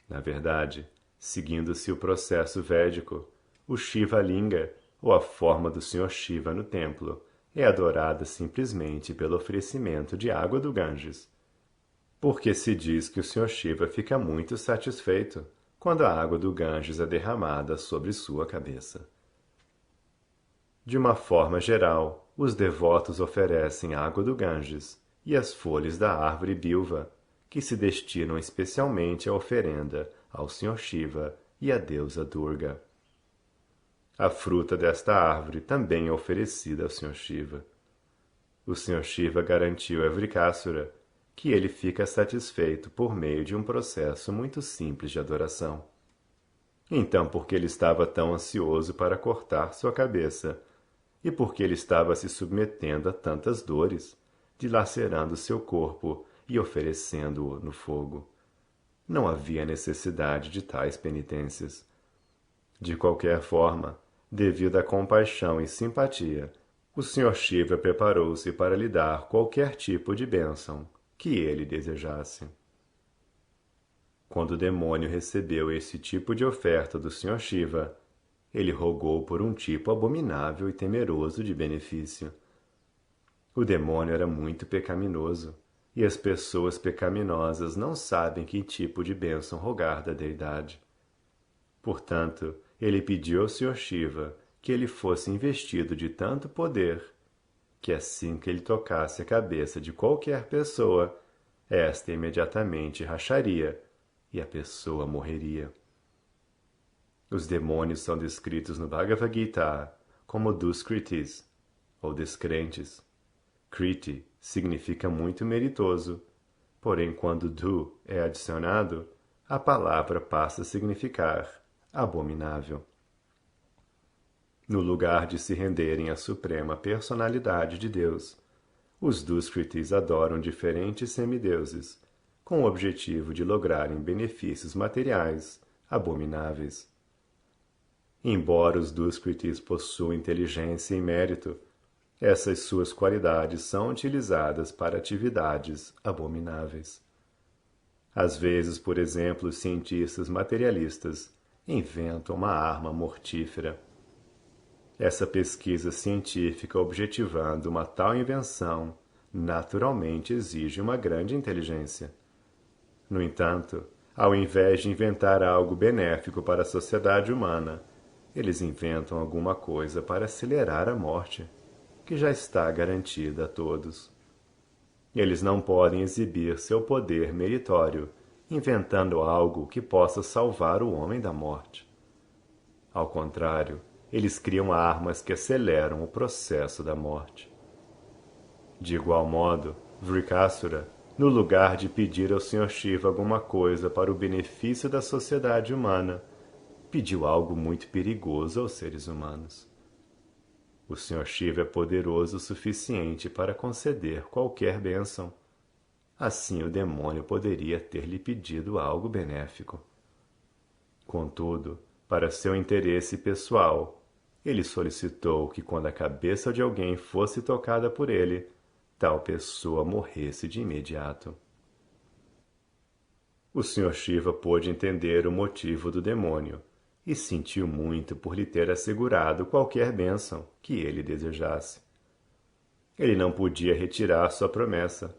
Na verdade, seguindo-se o processo védico, o Shiva Linga, ou a forma do Sr. Shiva no templo, é adorada simplesmente pelo oferecimento de água do Ganges, porque se diz que o Sr. Shiva fica muito satisfeito quando a água do Ganges é derramada sobre sua cabeça. De uma forma geral, os devotos oferecem água do Ganges e as folhas da árvore bilva, que se destinam especialmente à oferenda ao Sr. Shiva e à deusa Durga. A fruta desta árvore também é oferecida ao Sr. Shiva. O Sr. Shiva garantiu a Vrikasura que ele fica satisfeito por meio de um processo muito simples de adoração. Então, por que ele estava tão ansioso para cortar sua cabeça? E por que ele estava se submetendo a tantas dores, dilacerando seu corpo e oferecendo-o no fogo? Não havia necessidade de tais penitências. De qualquer forma, devido à compaixão e simpatia, o Sr. Shiva preparou-se para lhe dar qualquer tipo de bênção que ele desejasse. Quando o demônio recebeu esse tipo de oferta do Sr. Shiva, ele rogou por um tipo abominável e temeroso de benefício. O demônio era muito pecaminoso, e as pessoas pecaminosas não sabem que tipo de bênção rogar da deidade. Portanto, ele pediu ao Sr. Shiva que ele fosse investido de tanto poder, que assim que ele tocasse a cabeça de qualquer pessoa, esta imediatamente racharia e a pessoa morreria. Os demônios são descritos no Bhagavad Gita como Duskritis, ou descrentes. Kriti significa muito meritoso, porém quando Du é adicionado, a palavra passa a significar abominável. No lugar de se renderem à suprema personalidade de Deus, os Duskritis adoram diferentes semideuses, com o objetivo de lograrem benefícios materiais abomináveis. Embora os Duskritis possuam inteligência e mérito, essas suas qualidades são utilizadas para atividades abomináveis. Às vezes, por exemplo, os cientistas materialistas inventam uma arma mortífera. Essa pesquisa científica objetivando uma tal invenção naturalmente exige uma grande inteligência. No entanto, ao invés de inventar algo benéfico para a sociedade humana, eles inventam alguma coisa para acelerar a morte, que já está garantida a todos. Eles não podem exibir seu poder meritório inventando algo que possa salvar o homem da morte. Ao contrário, eles criam armas que aceleram o processo da morte. De igual modo, Vrikasura, No lugar de pedir ao Sr. Shiva alguma coisa para o benefício da sociedade humana, pediu algo muito perigoso aos seres humanos. O Sr. Shiva é poderoso o suficiente para conceder qualquer bênção. Assim o demônio poderia ter lhe pedido algo benéfico. Contudo, para seu interesse pessoal, ele solicitou que quando a cabeça de alguém fosse tocada por ele, tal pessoa morresse de imediato. O Sr. Shiva pôde entender o motivo do demônio e sentiu muito por lhe ter assegurado qualquer bênção que ele desejasse. Ele não podia retirar sua promessa,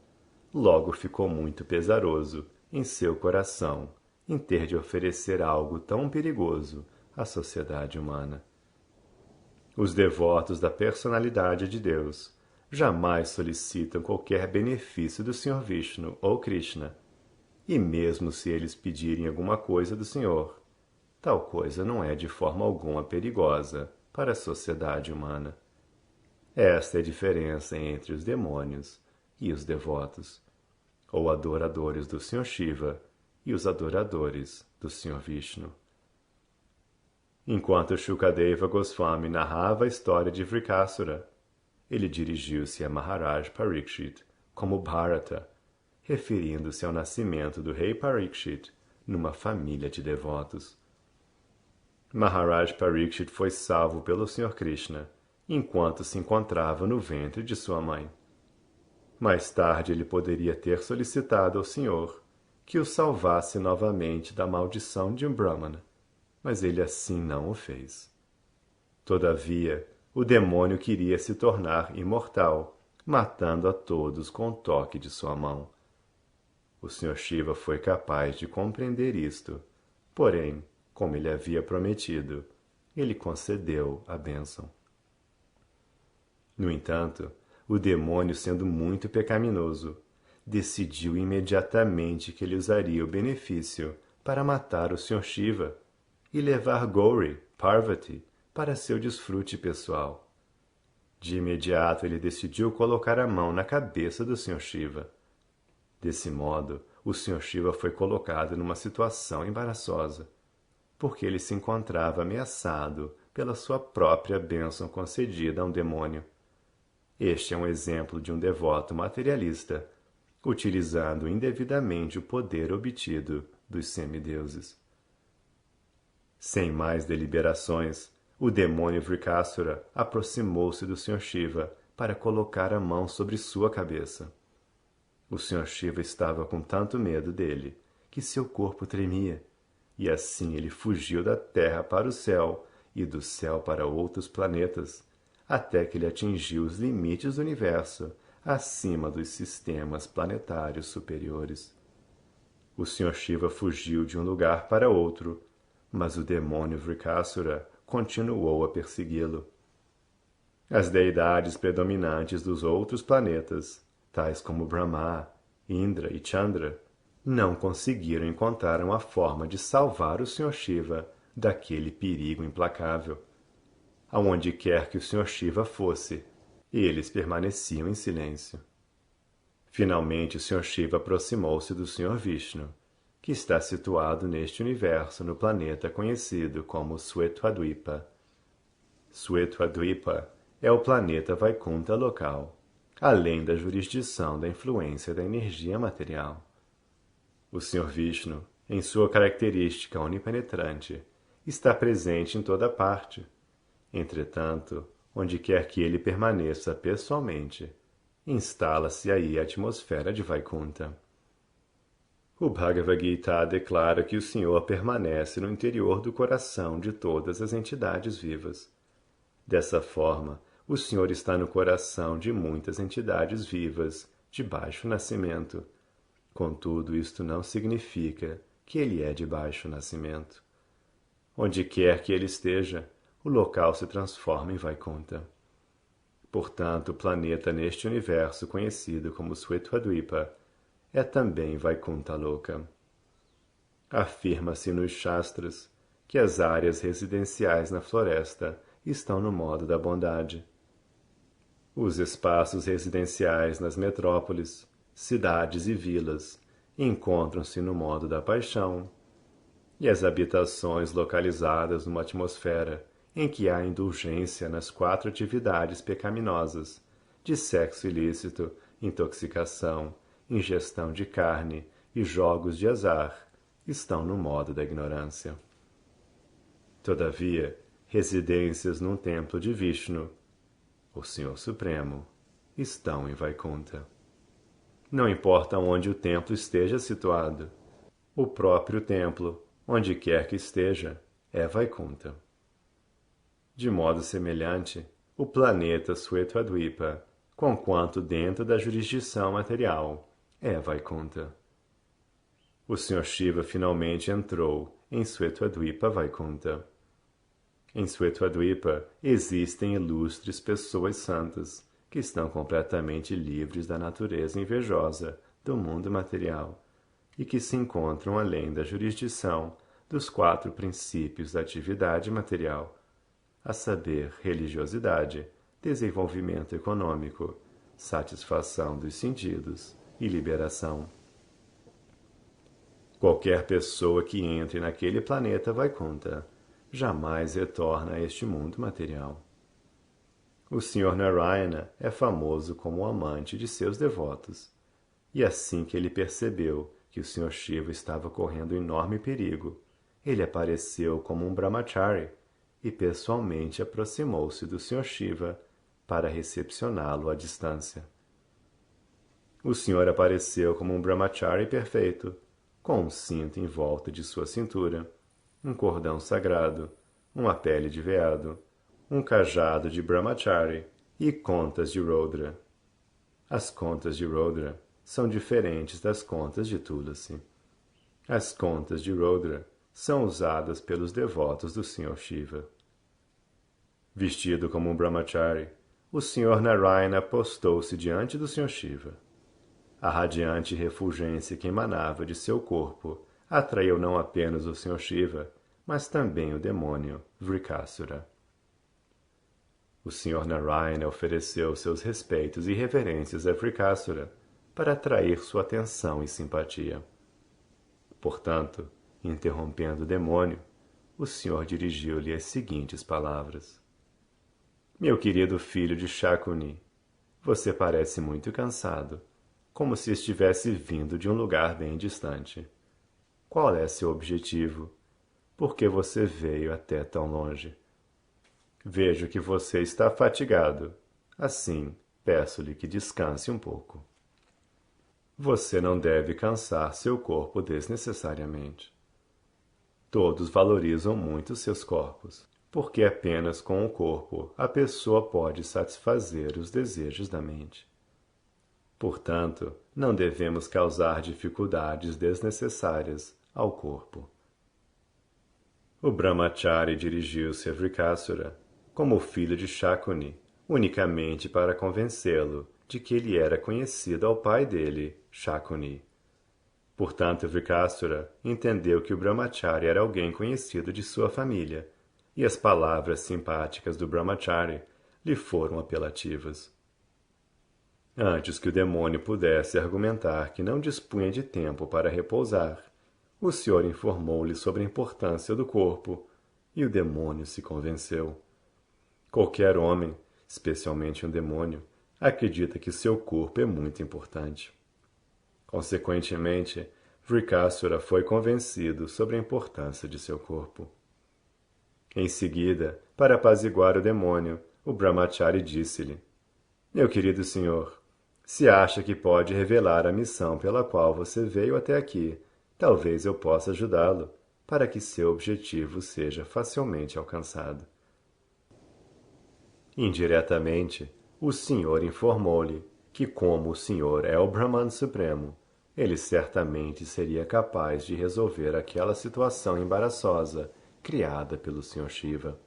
logo ficou muito pesaroso em seu coração em ter de oferecer algo tão perigoso à sociedade humana. Os devotos da personalidade de Deus jamais solicitam qualquer benefício do Sr. Vishnu ou Krishna, e mesmo se eles pedirem alguma coisa do Senhor, tal coisa não é de forma alguma perigosa para a sociedade humana. Esta é a diferença entre os demônios e os devotos, ou adoradores do Sr. Shiva e os adoradores do Sr. Vishnu. Enquanto Shukadeva Goswami narrava a história de Vrikasura, ele dirigiu-se a Maharaj Parikshit como Bharata, referindo-se ao nascimento do rei Parikshit numa família de devotos. Maharaj Parikshit foi salvo pelo Sr. Krishna enquanto se encontrava no ventre de sua mãe. Mais tarde ele poderia ter solicitado ao Senhor que o salvasse novamente da maldição de um Brahmana, mas ele assim não o fez. Todavia, o demônio queria se tornar imortal, matando a todos com o toque de sua mão. O Sr. Shiva foi capaz de compreender isto, porém, como ele havia prometido, ele concedeu a bênção. No entanto, o demônio, sendo muito pecaminoso, decidiu imediatamente que ele usaria o benefício para matar o Sr. Shiva e levar Gauri, Parvati, para seu desfrute pessoal. De imediato ele decidiu colocar a mão na cabeça do Sr. Shiva. Desse modo, o Sr. Shiva foi colocado numa situação embaraçosa, porque ele se encontrava ameaçado pela sua própria bênção concedida a um demônio. Este é um exemplo de um devoto materialista, utilizando indevidamente o poder obtido dos semideuses. Sem mais deliberações, o demônio Vrikasura aproximou-se do Sr. Shiva para colocar a mão sobre sua cabeça. O Sr. Shiva estava com tanto medo dele que seu corpo tremia, e assim ele fugiu da terra para o céu e do céu para outros planetas, até que ele atingiu os limites do universo, acima dos sistemas planetários superiores. O Sr. Shiva fugiu de um lugar para outro, mas o demônio Vrikasura continuou a persegui-lo. As deidades predominantes dos outros planetas, tais como Brahma, Indra e Chandra, não conseguiram encontrar uma forma de salvar o Sr. Shiva daquele perigo implacável. Aonde quer que o Sr. Shiva fosse, eles permaneciam em silêncio. Finalmente o Sr. Shiva aproximou-se do Sr. Vishnu, que está situado neste universo no planeta conhecido como Svetadvipa. Svetadvipa é o planeta Vaikunta local, além da jurisdição da influência da energia material. O Sr. Vishnu, em sua característica onipenetrante, está presente em toda parte. Entretanto, onde quer que ele permaneça pessoalmente, instala-se aí a atmosfera de Vaikunta. O Bhagavad Gita declara que o Senhor permanece no interior do coração de todas as entidades vivas. Dessa forma, o Senhor está no coração de muitas entidades vivas de baixo nascimento. Contudo, isto não significa que ele é de baixo nascimento. Onde quer que ele esteja, o local se transforma em Vaikunta. Portanto, o planeta neste universo conhecido como Svetadvipa é também Vaikunta Loka. Afirma-se nos Shastras que as áreas residenciais na floresta estão no modo da bondade. Os espaços residenciais nas metrópoles cidades e vilas encontram-se no modo da paixão, e as habitações localizadas numa atmosfera em que há indulgência nas 4 atividades pecaminosas de sexo ilícito, intoxicação, ingestão de carne e jogos de azar, estão no modo da ignorância. Todavia, residências num templo de Vishnu, o Senhor Supremo, estão em Vaikunta. Não importa onde o templo esteja situado, o próprio templo, onde quer que esteja, é Vaikunta. De modo semelhante, o planeta Svetadvipa, conquanto dentro da jurisdição material, é Vaikunta. O Sr. Shiva finalmente entrou em Svetadvipa Vaikunta. Em Svetadvipa existem ilustres pessoas santas que estão completamente livres da natureza invejosa do mundo material e que se encontram além da jurisdição dos 4 princípios da atividade material, a saber, religiosidade, desenvolvimento econômico, satisfação dos sentidos e liberação. Qualquer pessoa que entre naquele planeta Vaikunta jamais retorna a este mundo material. O Sr. Narayana é famoso como o amante de seus devotos, e assim que ele percebeu que o Sr. Shiva estava correndo enorme perigo, ele apareceu como um brahmachari e pessoalmente aproximou-se do Sr. Shiva para recepcioná-lo à distância. O Senhor apareceu como um brahmachari perfeito, com um cinto em volta de sua cintura, um cordão sagrado, uma pele de veado, um cajado de brahmachari e contas de Rodra. As contas de Rodra são diferentes das contas de Tulasi. As contas de Rodra são usadas pelos devotos do Sr. Shiva. Vestido como um brahmachari, o Sr. Narayana postou-se diante do Sr. Shiva. A radiante refulgência que emanava de seu corpo atraiu não apenas o Sr. Shiva, mas também o demônio Vrikasura. O Sr. Narayana ofereceu seus respeitos e reverências a Vrikasura para atrair sua atenção e simpatia. Portanto, interrompendo o demônio, o Senhor dirigiu-lhe as seguintes palavras: Meu querido filho de Shakuni, você parece muito cansado, como se estivesse vindo de um lugar bem distante. Qual é seu objetivo? Por que você veio até tão longe? Vejo que você está fatigado. Assim, peço-lhe que descanse um pouco. Você não deve cansar seu corpo desnecessariamente. Todos valorizam muito seus corpos, porque apenas com o corpo a pessoa pode satisfazer os desejos da mente. Portanto, não devemos causar dificuldades desnecessárias ao corpo. O Brahmachari dirigiu-se a Vrikasura como filho de Shakuni, unicamente para convencê-lo de que ele era conhecido ao pai dele, Shakuni. Portanto, Vrikasura entendeu que o Brahmachari era alguém conhecido de sua família, e as palavras simpáticas do Brahmachari lhe foram apelativas. Antes que o demônio pudesse argumentar que não dispunha de tempo para repousar, o Senhor informou-lhe sobre a importância do corpo, e o demônio se convenceu. Qualquer homem, especialmente um demônio, acredita que seu corpo é muito importante. Consequentemente, Vrikasura foi convencido sobre a importância de seu corpo. Em seguida, para apaziguar o demônio, o Brahmachari disse-lhe: Meu querido senhor, se acha que pode revelar a missão pela qual você veio até aqui, talvez eu possa ajudá-lo, para que seu objetivo seja facilmente alcançado. Indiretamente, o Senhor informou-lhe que, como o Senhor é o Brahman Supremo, ele certamente seria capaz de resolver aquela situação embaraçosa criada pelo Sr. Shiva.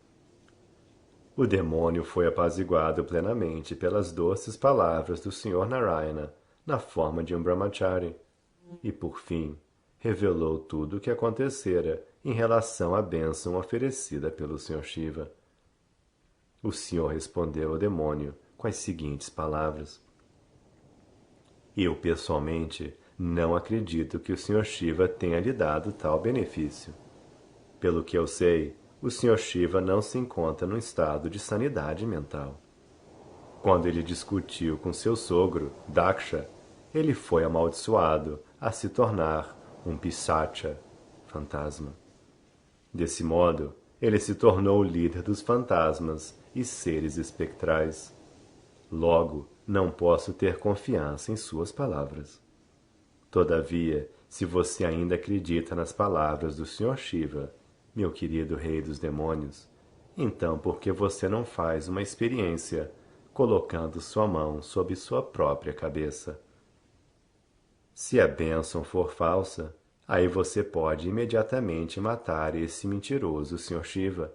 O demônio foi apaziguado plenamente pelas doces palavras do Sr. Narayana, na forma de um brahmachari, e, por fim, revelou tudo o que acontecera em relação à bênção oferecida pelo Sr. Shiva. O Senhor respondeu ao demônio com as seguintes palavras: Eu, pessoalmente, não acredito que o Sr. Shiva tenha lhe dado tal benefício. Pelo que eu sei, o Sr. Shiva não se encontra num estado de sanidade mental. Quando ele discutiu com seu sogro, Daksha, ele foi amaldiçoado a se tornar um Pisacha, fantasma. Desse modo, ele se tornou o líder dos fantasmas e seres espectrais. Logo, não posso ter confiança em suas palavras. Todavia, se você ainda acredita nas palavras do Sr. Shiva, meu querido rei dos demônios, então por que você não faz uma experiência colocando sua mão sobre sua própria cabeça? Se a bênção for falsa, aí você pode imediatamente matar esse mentiroso Sr. Shiva,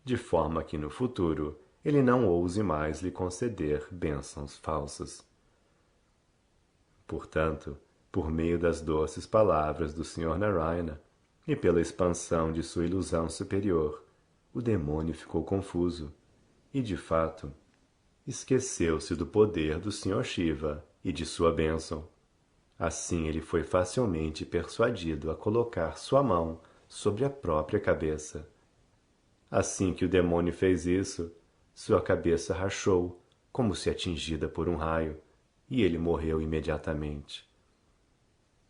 de forma que no futuro ele não ouse mais lhe conceder bênçãos falsas. Portanto, por meio das doces palavras do Sr. Narayana e pela expansão de sua ilusão superior, o demônio ficou confuso e, de fato, esqueceu-se do poder do Sr. Shiva e de sua bênção. Assim ele foi facilmente persuadido a colocar sua mão sobre a própria cabeça. Assim que o demônio fez isso, sua cabeça rachou, como se atingida por um raio, e ele morreu imediatamente.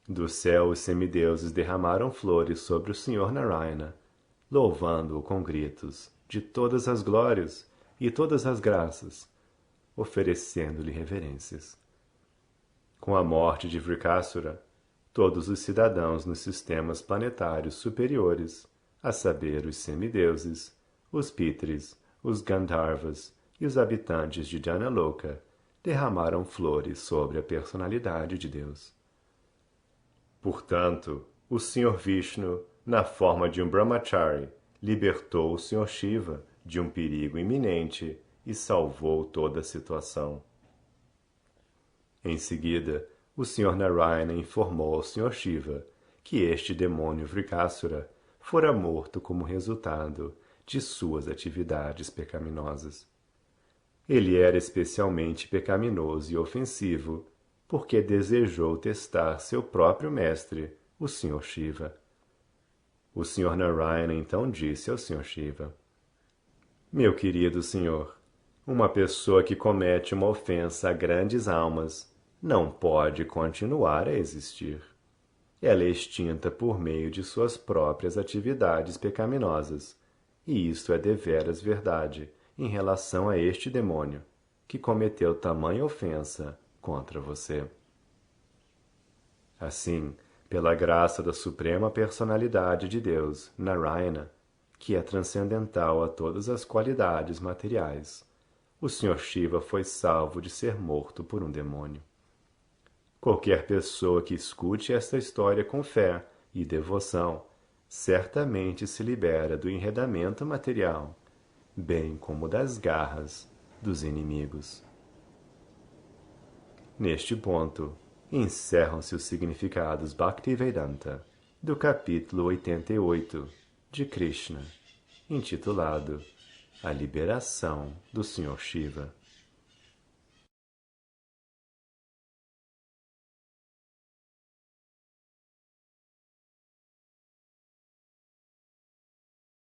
Do céu os semideuses derramaram flores sobre o Sr. Narayana, louvando-o com gritos de todas as glórias e todas as graças, oferecendo-lhe reverências. Com a morte de Vrikasura, todos os cidadãos nos sistemas planetários superiores, a saber, os semideuses, os Pitris, os Gandharvas e os habitantes de Janaloka, derramaram flores sobre a personalidade de Deus. Portanto, o Sr. Vishnu, na forma de um brahmachari, libertou o Sr. Shiva de um perigo iminente e salvou toda a situação. Em seguida, o Sr. Narayana informou ao Sr. Shiva que este demônio Vrikasura fora morto como resultado de suas atividades pecaminosas. Ele era especialmente pecaminoso e ofensivo porque desejou testar seu próprio mestre, o Sr. Shiva. O Sr. Narayana então disse ao Sr. Shiva: Meu querido senhor, uma pessoa que comete uma ofensa a grandes almas não pode continuar a existir. Ela é extinta por meio de suas próprias atividades pecaminosas, e isto é deveras verdade em relação a este demônio, que cometeu tamanha ofensa contra você. Assim, pela graça da Suprema Personalidade de Deus, Narayana, que é transcendental a todas as qualidades materiais, o Sr. Shiva foi salvo de ser morto por um demônio. Qualquer pessoa que escute esta história com fé e devoção certamente se libera do enredamento material, bem como das garras dos inimigos. Neste ponto, encerram-se os significados Bhaktivedanta do capítulo 88 de Krishna, intitulado A Liberação do Sr. Shiva.